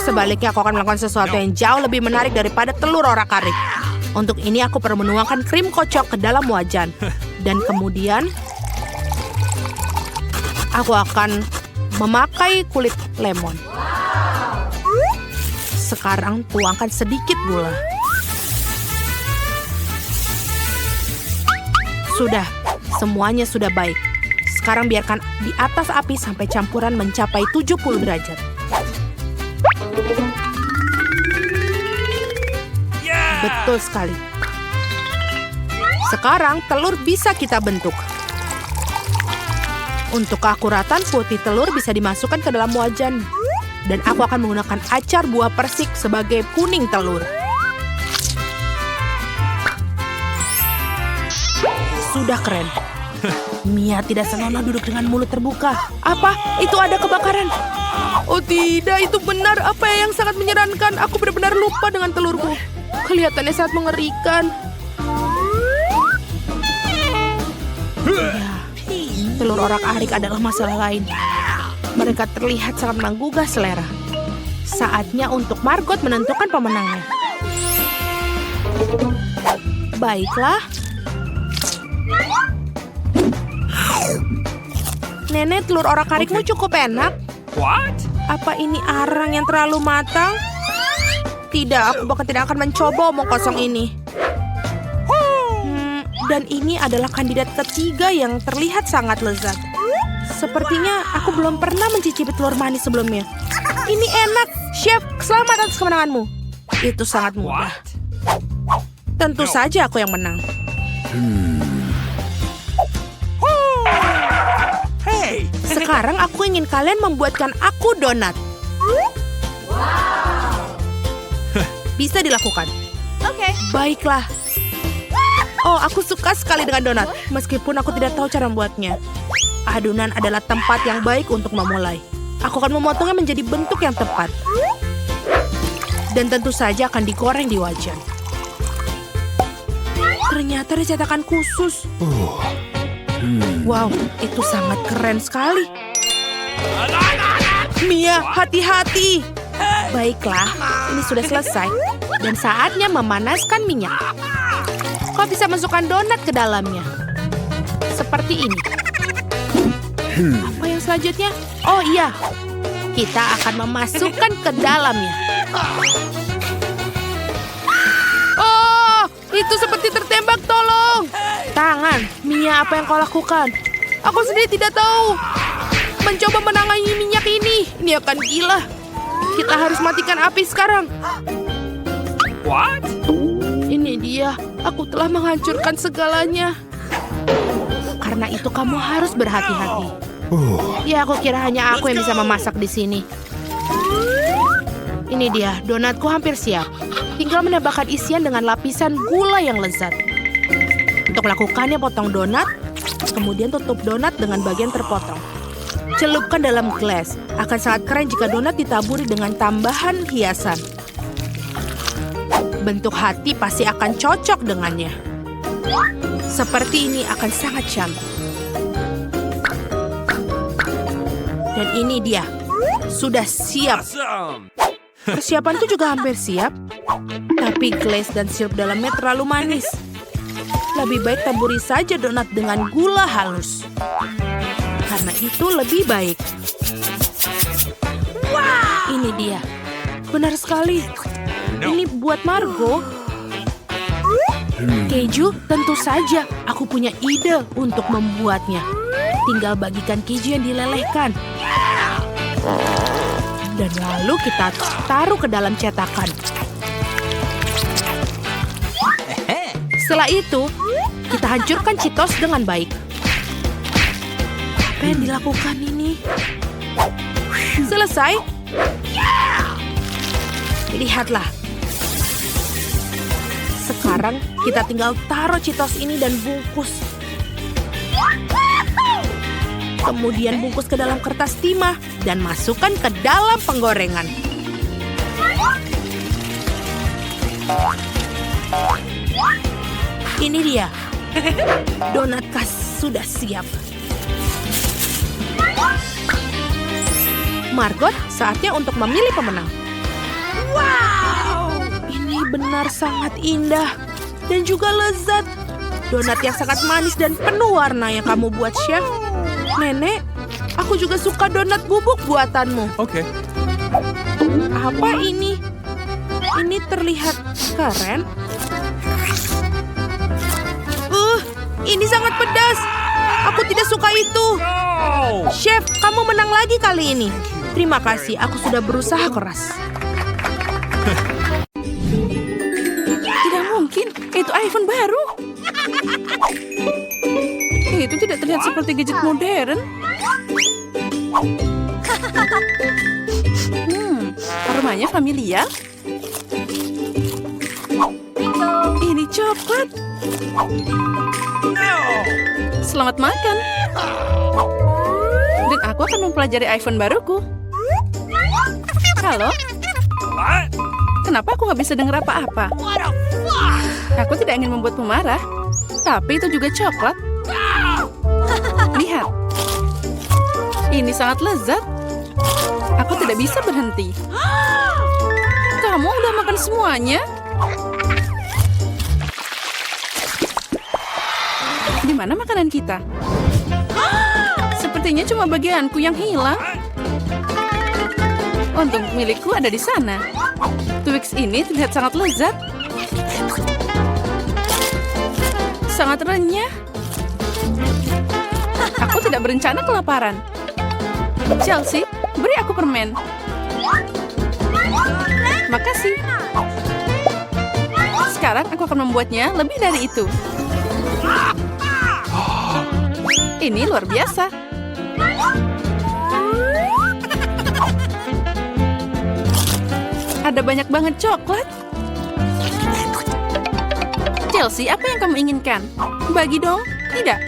Sebaliknya aku akan melakukan sesuatu yang jauh lebih menarik daripada telur orak-arik. Untuk ini aku perlu menuangkan krim kocok ke dalam wajan. Dan kemudian aku akan memakai kulit lemon. Sekarang tuangkan sedikit gula. Sudah, semuanya sudah baik. Sekarang biarkan di atas api sampai campuran mencapai 70 derajat. Betul sekali. Sekarang telur bisa kita bentuk. Untuk keakuratan, putih telur bisa dimasukkan ke dalam wajan. Dan aku akan menggunakan acar buah persik sebagai kuning telur. Sudah keren. Mia tidak senonoh duduk dengan mulut terbuka. Apa? Itu ada kebakaran. Oh tidak, itu benar. Apa yang sangat menyerankan. Aku benar-benar lupa dengan telurku. Kelihatannya sangat mengerikan. Ya, telur orak-arik adalah masalah lain. Mereka terlihat sangat menggugah selera. Saatnya untuk Margot menentukan pemenangnya. Baiklah. Nenek, telur orak-arikmu cukup enak. What? Apa ini arang yang terlalu matang? Tidak, aku bahkan tidak akan mencoba omong kosong ini. Dan ini adalah kandidat ketiga yang terlihat sangat lezat. Sepertinya aku belum pernah mencicipi telur manis sebelumnya. Ini enak. Chef, selamat atas kemenanganmu. Itu sangat mudah. Tentu saja aku yang menang. Hey! Sekarang aku ingin kalian membuatkan aku donat. Bisa dilakukan. Oke. Baiklah. Oh, aku suka sekali dengan donat. Meskipun aku tidak tahu cara membuatnya. Adonan adalah tempat yang baik untuk memulai. Aku akan memotongnya menjadi bentuk yang tepat. Dan tentu saja akan digoreng di wajan. Ternyata ada cetakan khusus. Wow, itu sangat keren sekali. Mia, hati-hati. Baiklah, ini sudah selesai. Dan saatnya memanaskan minyak. Kau bisa masukkan donat ke dalamnya. Seperti ini. Apa yang selanjutnya? Oh iya, kita akan memasukkan ke dalamnya. Oh, itu seperti tertembak, tolong. Tangan, Mia, apa yang kau lakukan? Aku sendiri tidak tahu. Mencoba menangani minyak ini akan gila. Kita harus matikan api sekarang. What? Ini dia, aku telah menghancurkan segalanya. Karena itu kamu harus berhati-hati. Ya, aku kira hanya aku yang bisa memasak di sini. Ini dia, donatku hampir siap. Tinggal menambahkan isian dengan lapisan gula yang lezat. Untuk melakukannya, potong donat, kemudian tutup donat dengan bagian terpotong. Celupkan dalam gelas. Akan sangat keren jika donat ditaburi dengan tambahan hiasan. Bentuk hati pasti akan cocok dengannya. Seperti ini akan sangat cantik. Dan ini dia, sudah siap. Awesome. Persiapanku juga hampir siap. Tapi glaze dan sirup dalamnya terlalu manis. Lebih baik taburi saja donat dengan gula halus. Karena itu lebih baik. Ini dia. Benar sekali. Ini buat Margo. Keju, tentu saja. Aku punya ide untuk membuatnya. Tinggal bagikan keju yang dilelehkan. Dan lalu kita taruh ke dalam cetakan. Setelah itu, kita hancurkan Cheetos dengan baik. Apa yang dilakukan ini? Selesai? Lihatlah. Sekarang kita tinggal taruh Cheetos ini dan bungkus. Kemudian bungkus ke dalam kertas timah dan masukkan ke dalam penggorengan. Ini dia. Donat khas sudah siap. Margot, saatnya untuk memilih pemenang. Wow! Ini benar sangat indah dan juga lezat. Donat yang sangat manis dan penuh warna yang kamu buat, Chef. Nenek, aku juga suka donat bubuk buatanmu. Okay. Apa ini? Ini terlihat keren. Ini sangat pedas. Aku tidak suka itu. No. Chef, kamu menang lagi kali ini. Terima kasih, aku sudah berusaha keras. Tidak mungkin, itu iPhone baru. Itu tidak terlihat seperti gadget modern. Aromanya familiar. Ini coklat. No. Selamat makan. Dan aku akan mempelajari iPhone baruku. Halo, What? kenapa aku nggak bisa dengar apa-apa? Aku tidak ingin membuatmu marah, tapi itu juga coklat. Lihat, ini sangat lezat. Aku tidak bisa berhenti. Kamu udah makan semuanya? Di mana makanan kita? Sepertinya cuma bagianku yang hilang. Untung milikku ada di sana. Twix ini terlihat sangat lezat. Sangat renyah. Aku tidak berencana kelaparan. Chelsea, beri aku permen. Makasih. Sekarang aku akan membuatnya lebih dari itu. Ini luar biasa. Ada banyak banget coklat. Chelsea, apa yang kamu inginkan? Bagi dong. Tidak.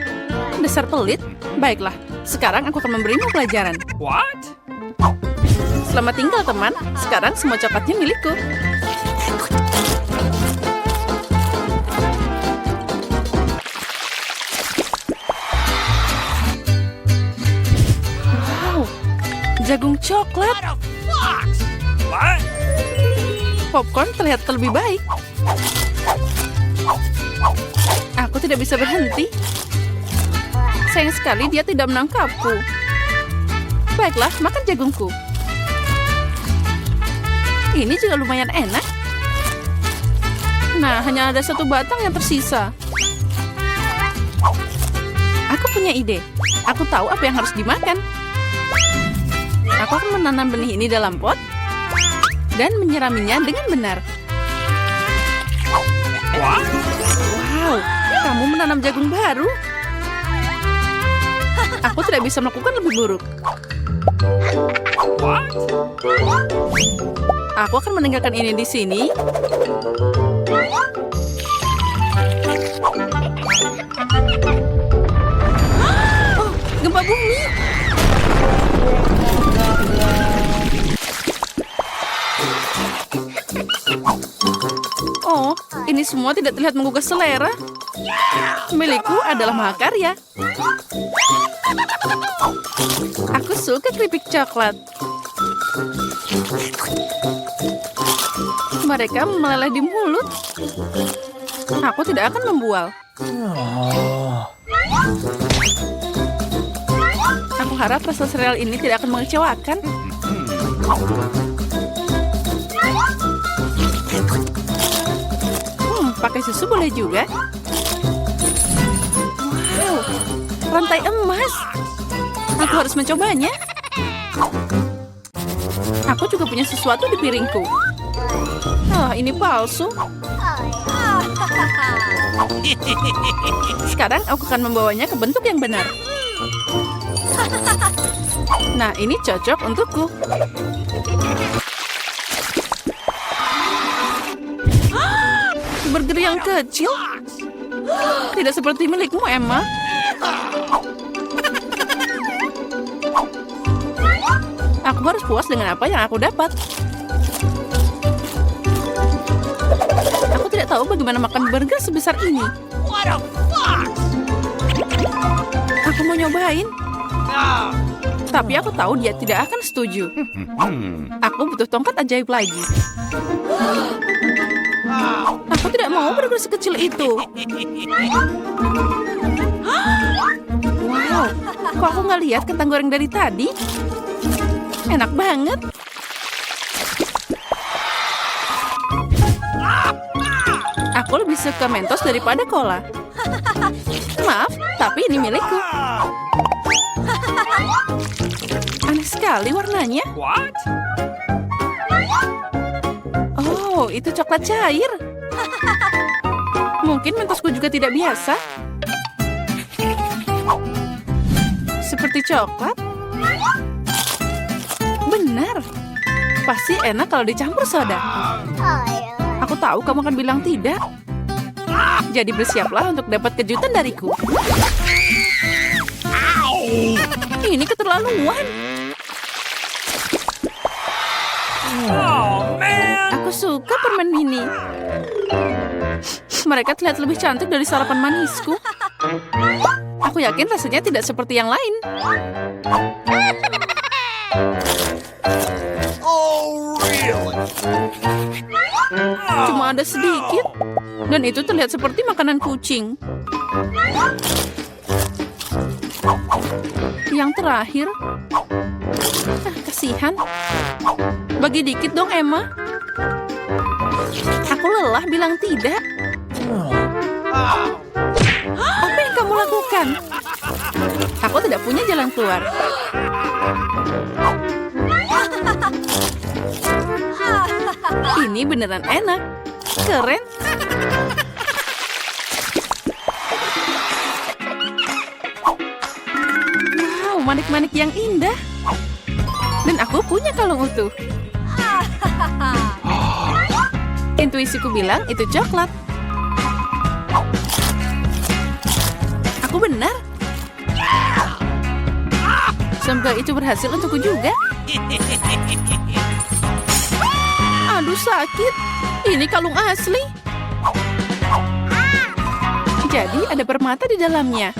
Dasar pelit. Baiklah, sekarang aku akan memberimu pelajaran. What? Selamat tinggal, teman. Sekarang semua coklatnya milikku. Wow, jagung coklat. What? popcorn terlihat lebih baik. Aku tidak bisa berhenti. Sayang sekali dia tidak menangkapku. Baiklah, makan jagungku. Ini juga lumayan enak. Nah, hanya ada satu batang yang tersisa. Aku punya ide. Aku tahu apa yang harus dimakan. Aku akan menanam benih ini dalam pot dan menyiraminya dengan benar. What? Wow, kamu menanam jagung baru. Aku tidak bisa melakukan lebih buruk. What? Aku akan meninggalkan ini di sini. Oh, gempa bumi. Oh, ini semua tidak terlihat menggugah selera. Milikku adalah mahakarya. Aku suka keripik coklat. Mereka meleleh di mulut. Aku tidak akan membual. Aku harap rasa sereal ini tidak akan mengecewakan. Pakai susu boleh juga. Wow, rantai emas. Aku harus mencobanya. Aku juga punya sesuatu di piringku. Oh, ini palsu. Sekarang aku akan membawanya ke bentuk yang benar. Nah, ini cocok untukku. Burger yang kecil? Tidak seperti milikmu, Emma. Aku harus puas dengan apa yang aku dapat. Aku tidak tahu bagaimana makan burger sebesar ini. Aku mau nyobain. Tapi aku tahu dia tidak akan setuju. Aku butuh tongkat ajaib lagi. Aku tidak mau burger sekecil itu. Wow, kok aku nggak lihat kentang goreng dari tadi? Enak banget. Aku lebih suka Mentos daripada cola. Maaf, tapi ini milikku. Aneh sekali warnanya. What? Oh, itu coklat cair. Mungkin Mentosku juga tidak biasa. Seperti coklat. Benar. Pasti enak kalau dicampur soda. Aku tahu kamu akan bilang tidak. Jadi bersiaplah untuk dapat kejutan dariku. Ini keterlaluan. Oh, man. Aku suka permen mini. Mereka terlihat lebih cantik dari sarapan manisku. Aku yakin rasanya tidak seperti yang lain. Oh, really? Cuma ada sedikit. Dan itu terlihat seperti makanan kucing. Yang terakhir. Kasihan. Bagi dikit dong, Emma. Aku lelah bilang tidak. Apa yang kamu lakukan? Aku tidak punya jalan keluar. Ini beneran enak. Keren. Wow, manik-manik yang indah. Dan aku punya kalung utuh. Intuisiku bilang itu coklat. Aku benar. Semoga itu berhasil untukku juga. Aduh, sakit. Ini kalung asli. Jadi ada permata di dalamnya.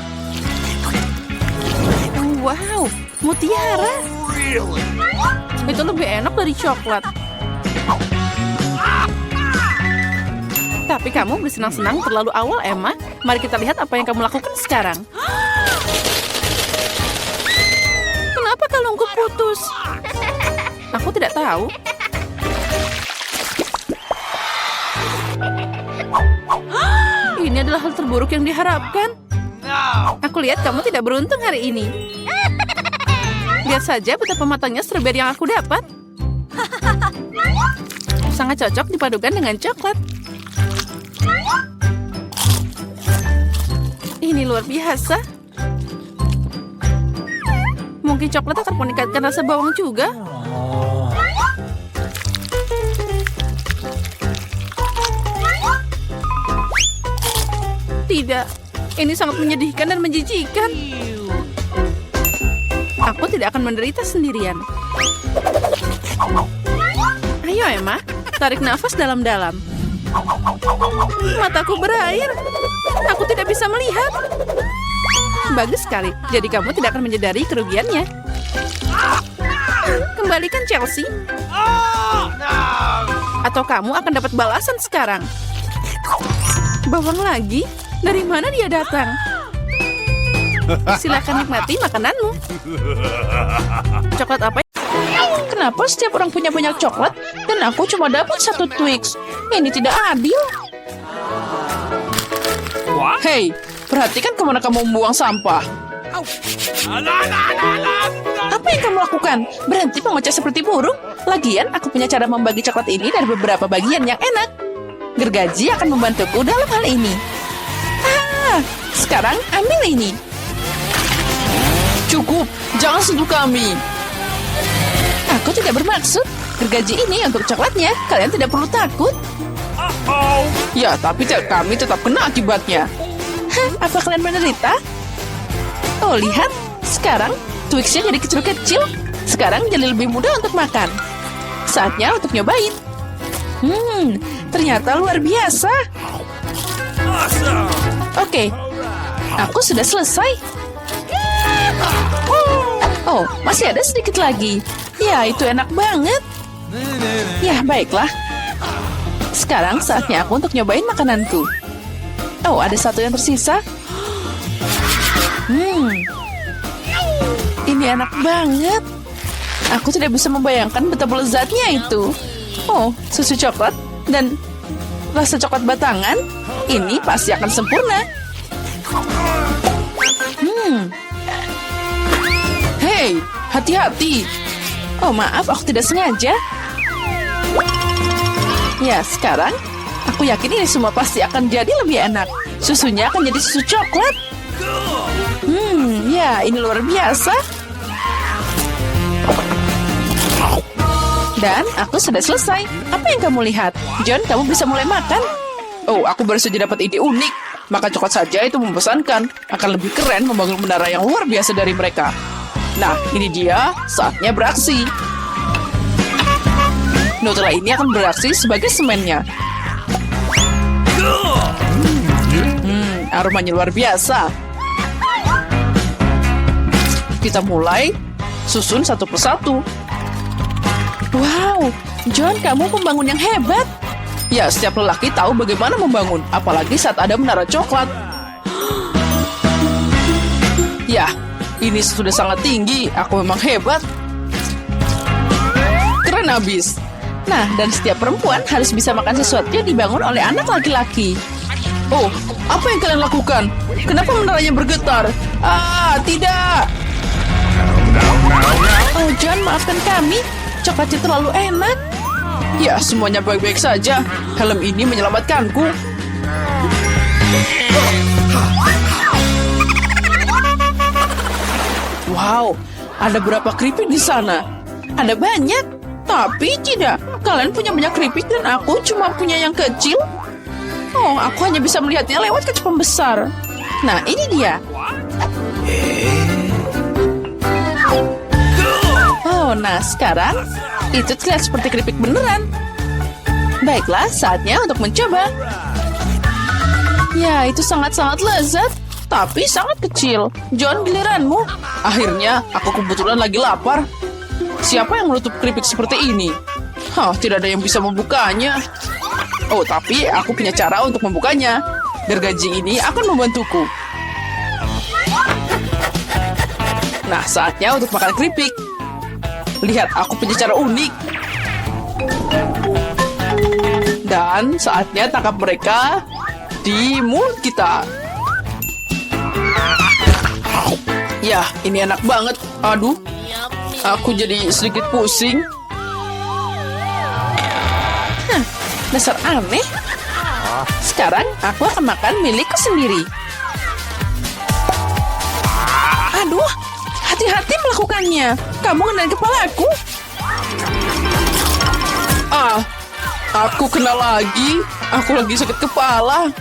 Wow, mutiara. Really? Itu lebih enak dari coklat. Tapi kamu bersenang-senang terlalu awal, Emma. Mari kita lihat apa yang kamu lakukan sekarang. Kenapa kalungku putus? Aku tidak tahu. Ini adalah hal terburuk yang diharapkan. Aku lihat kamu tidak beruntung hari ini. Lihat saja betapa matangnya strawberry yang aku dapat. Sangat cocok dipadukan dengan coklat. Ini luar biasa. Mungkin coklat akan meningkatkan rasa bawang juga. Tidak, ini sangat menyedihkan dan menjijikan. Aku tidak akan menderita sendirian. Ayo Emma, tarik nafas dalam-dalam. Mataku berair. Aku tidak bisa melihat. Bagus sekali, jadi kamu tidak akan menyadari kerugiannya. Kembalikan Chelsea. Atau kamu akan dapat balasan sekarang. Bawang lagi? Dari mana dia datang? Silakan nikmati makananmu. Coklat apa? Kenapa setiap orang punya banyak coklat dan aku cuma dapat 1 Twix? Ini tidak adil. Hei, perhatikan kemana kamu membuang sampah. Apa yang kamu lakukan? Berhenti mengoceh seperti burung. Lagian, aku punya cara membagi coklat ini dari beberapa bagian yang enak. Gergaji akan membantuku dalam hal ini. Sekarang ambil ini. Cukup, jangan sentuh kami. Aku tidak bermaksud. Gergaji ini untuk coklatnya. Kalian tidak perlu takut. Ya, tapi kami tetap kena akibatnya. Hah, apa kalian menderita? Oh, lihat. Sekarang Twix-nya jadi kecil-kecil. Sekarang jadi lebih mudah untuk makan. Saatnya untuk nyobain. Ternyata luar biasa. Oke, aku sudah selesai. Oh, masih ada sedikit lagi. Ya, itu enak banget. Ya, baiklah. Sekarang saatnya aku untuk nyobain makananku. Oh, ada satu yang tersisa. Ini enak banget. Aku tidak bisa membayangkan betapa lezatnya itu. Oh, susu coklat dan rasa coklat batangan. Ini pasti akan sempurna. Hei, hati-hati. Oh, maaf, aku tidak sengaja. Ya, sekarang aku yakin ini semua pasti akan jadi lebih enak. Susunya akan jadi susu coklat. Ya, ini luar biasa. Dan aku sudah selesai. Apa yang kamu lihat? John, kamu bisa mulai makan. Oh, aku baru saja dapat ide unik. Makan coklat saja itu membosankan. Akan lebih keren membangun menara yang luar biasa dari mereka. Nah, ini dia. Saatnya beraksi. Nutella ini akan beraksi sebagai semennya. Aromanya luar biasa. Kita mulai susun satu persatu. Wow, John, kamu pembangun yang hebat. Ya, setiap lelaki tahu bagaimana membangun, apalagi saat ada menara coklat. Ya, ini sudah sangat tinggi. Aku memang hebat. Keren abis. Nah, dan setiap perempuan harus bisa makan sesuatu yang dibangun oleh anak laki-laki. Oh, apa yang kalian lakukan? Kenapa menaranya bergetar? Tidak. Oh, John, maafkan kami. Coklatnya terlalu enak. Ya, semuanya baik-baik saja. Helm ini menyelamatkanku. Wow, ada berapa keripik di sana? Ada banyak. Tapi tidak. Kalian punya banyak keripik dan aku cuma punya yang kecil. Oh, aku hanya bisa melihatnya lewat kaca pembesar. Nah, ini dia. Oh, nah sekarang itu terlihat seperti keripik beneran. Baiklah, saatnya untuk mencoba. Ya, itu sangat-sangat lezat, tapi sangat kecil. John, giliranmu. Akhirnya, aku kebetulan lagi lapar. Siapa yang menutup keripik seperti ini? Tidak ada yang bisa membukanya. Oh, tapi aku punya cara untuk membukanya. Gergaji ini akan membantuku. Nah, saatnya untuk makan keripik. Lihat, aku punya cara unik. Dan saatnya tangkap mereka di mulut kita. Ya, ini enak banget. Aduh, aku jadi sedikit pusing. Dasar aneh. Sekarang aku akan makan milikku sendiri. Aduh, hati-hati melakukannya. Kamu ngenai kepalaku. Aku kena lagi. Aku lagi sakit kepala.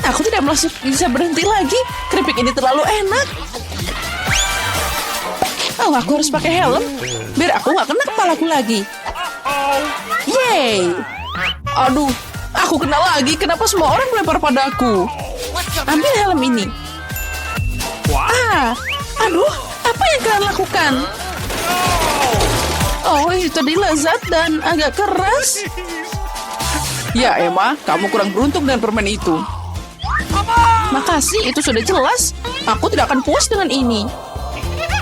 Aku tidak bisa berhenti lagi. Keripik ini terlalu enak. Oh, aku harus pakai helm biar aku nggak kena kepalaku lagi. Yeay. Aduh, aku kena lagi. Kenapa semua orang melempar padaku? Ambil helm ini. Aduh, apa yang kalian lakukan? Oh, itu tadi lezat dan agak keras. Ya, Emma, kamu kurang beruntung dengan permen itu. Makasih, itu sudah jelas. Aku tidak akan puas dengan ini.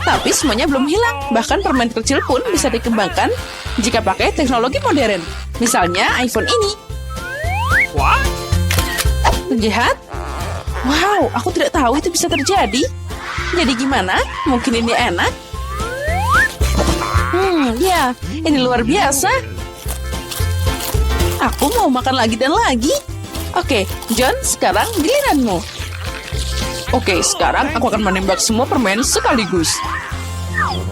Tapi semuanya belum hilang. Bahkan permen kecil pun bisa dikembangkan jika pakai teknologi modern. Misalnya iPhone ini. Penjahat? Wow, aku tidak tahu itu bisa terjadi. Jadi gimana? Mungkin ini enak? Ya, ini luar biasa. Aku mau makan lagi dan lagi. Oke, John, sekarang giliranmu. Oke, sekarang aku akan menembak semua permen sekaligus.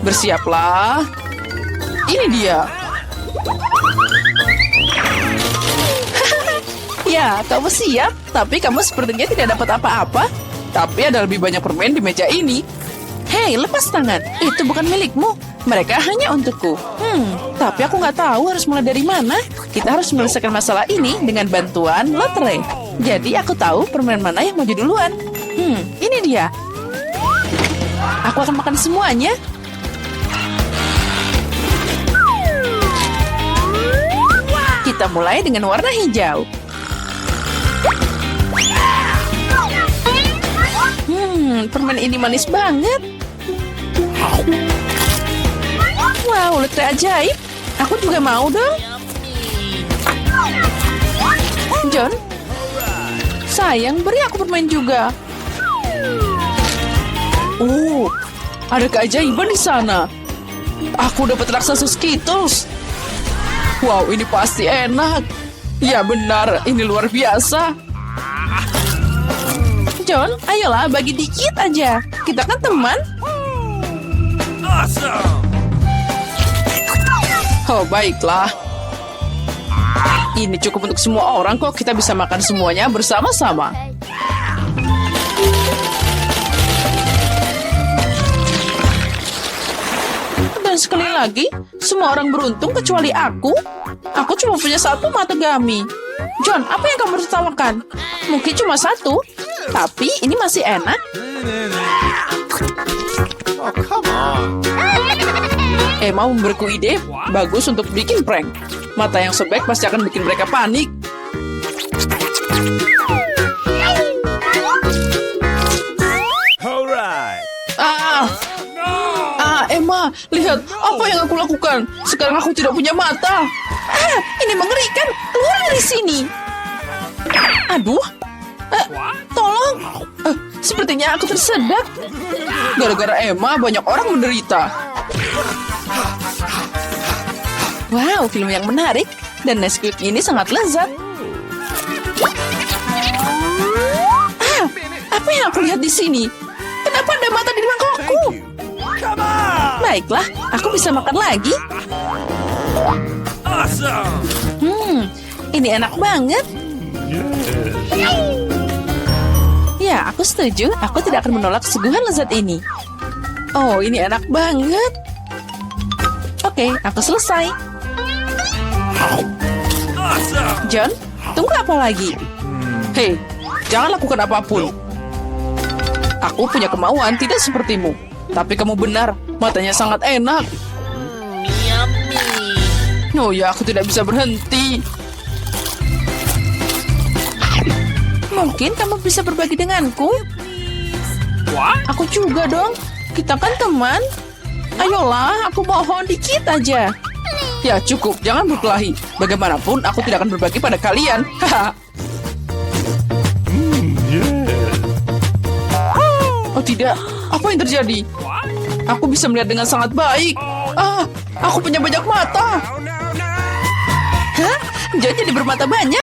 Bersiaplah. Ini dia. Ya, kamu siap, tapi kamu sepertinya tidak dapat apa-apa. Tapi ada lebih banyak permen di meja ini. Hei, lepas tangan. Itu bukan milikmu. Mereka hanya untukku. Tapi aku nggak tahu harus mulai dari mana. Kita harus menyelesaikan masalah ini dengan bantuan lotre. Jadi aku tahu permen mana yang maju duluan. Ini dia. Aku akan makan semuanya. Kita mulai dengan warna hijau. Permen ini manis banget. Wow, lotre ajaib. Aku juga mau dong. John, sayang, beri aku permen juga. Oh, ada keajaiban di sana. Aku dapat raksasa Skittles. Wow, ini pasti enak. Ya benar, ini luar biasa. John, ayolah bagi dikit aja. Kita kan teman. Oh, baiklah. Ini cukup untuk semua orang kok. Kita bisa makan semuanya bersama-sama. Dan sekali lagi, semua orang beruntung kecuali aku. Aku cuma punya satu matagami. John, apa yang kamu tertawakan? Mungkin cuma satu, tapi ini masih enak. Oh, come on. Emma memberiku ide bagus untuk bikin prank. Mata yang sobek pasti akan bikin mereka panik. Alright. Emma, lihat apa yang aku lakukan. Sekarang aku tidak punya mata. Ini mengerikan. Keluar dari sini. Aduh. Tolong. Sepertinya aku tersedak. Gara-gara Emma, banyak orang menderita. Wow, film yang menarik. Dan Nesquik ini sangat lezat. Apa yang aku lihat di sini? Kenapa ada mata di mangkokku? Come on. Baiklah, aku bisa makan lagi. Awesome. Ini enak banget. Ya, aku setuju. Aku tidak akan menolak kesuguhan lezat ini. Oh, ini enak banget. Oke, aku selesai. Awesome. John, tunggu apa lagi? Hei, jangan lakukan apapun. Aku punya kemauan tidak sepertimu. Tapi kamu benar, matanya sangat enak. Oh ya, aku tidak bisa berhenti. Mungkin kamu bisa berbagi denganku. What? Aku juga dong. Kita kan teman. Ayolah, aku mohon dikit aja. Ya cukup, jangan berkelahi. Bagaimanapun, aku tidak akan berbagi pada kalian. Haha. Oh tidak, apa yang terjadi? Aku bisa melihat dengan sangat baik. Aku punya banyak mata. Oh, no, no. Hah? Jadi bermata banyak?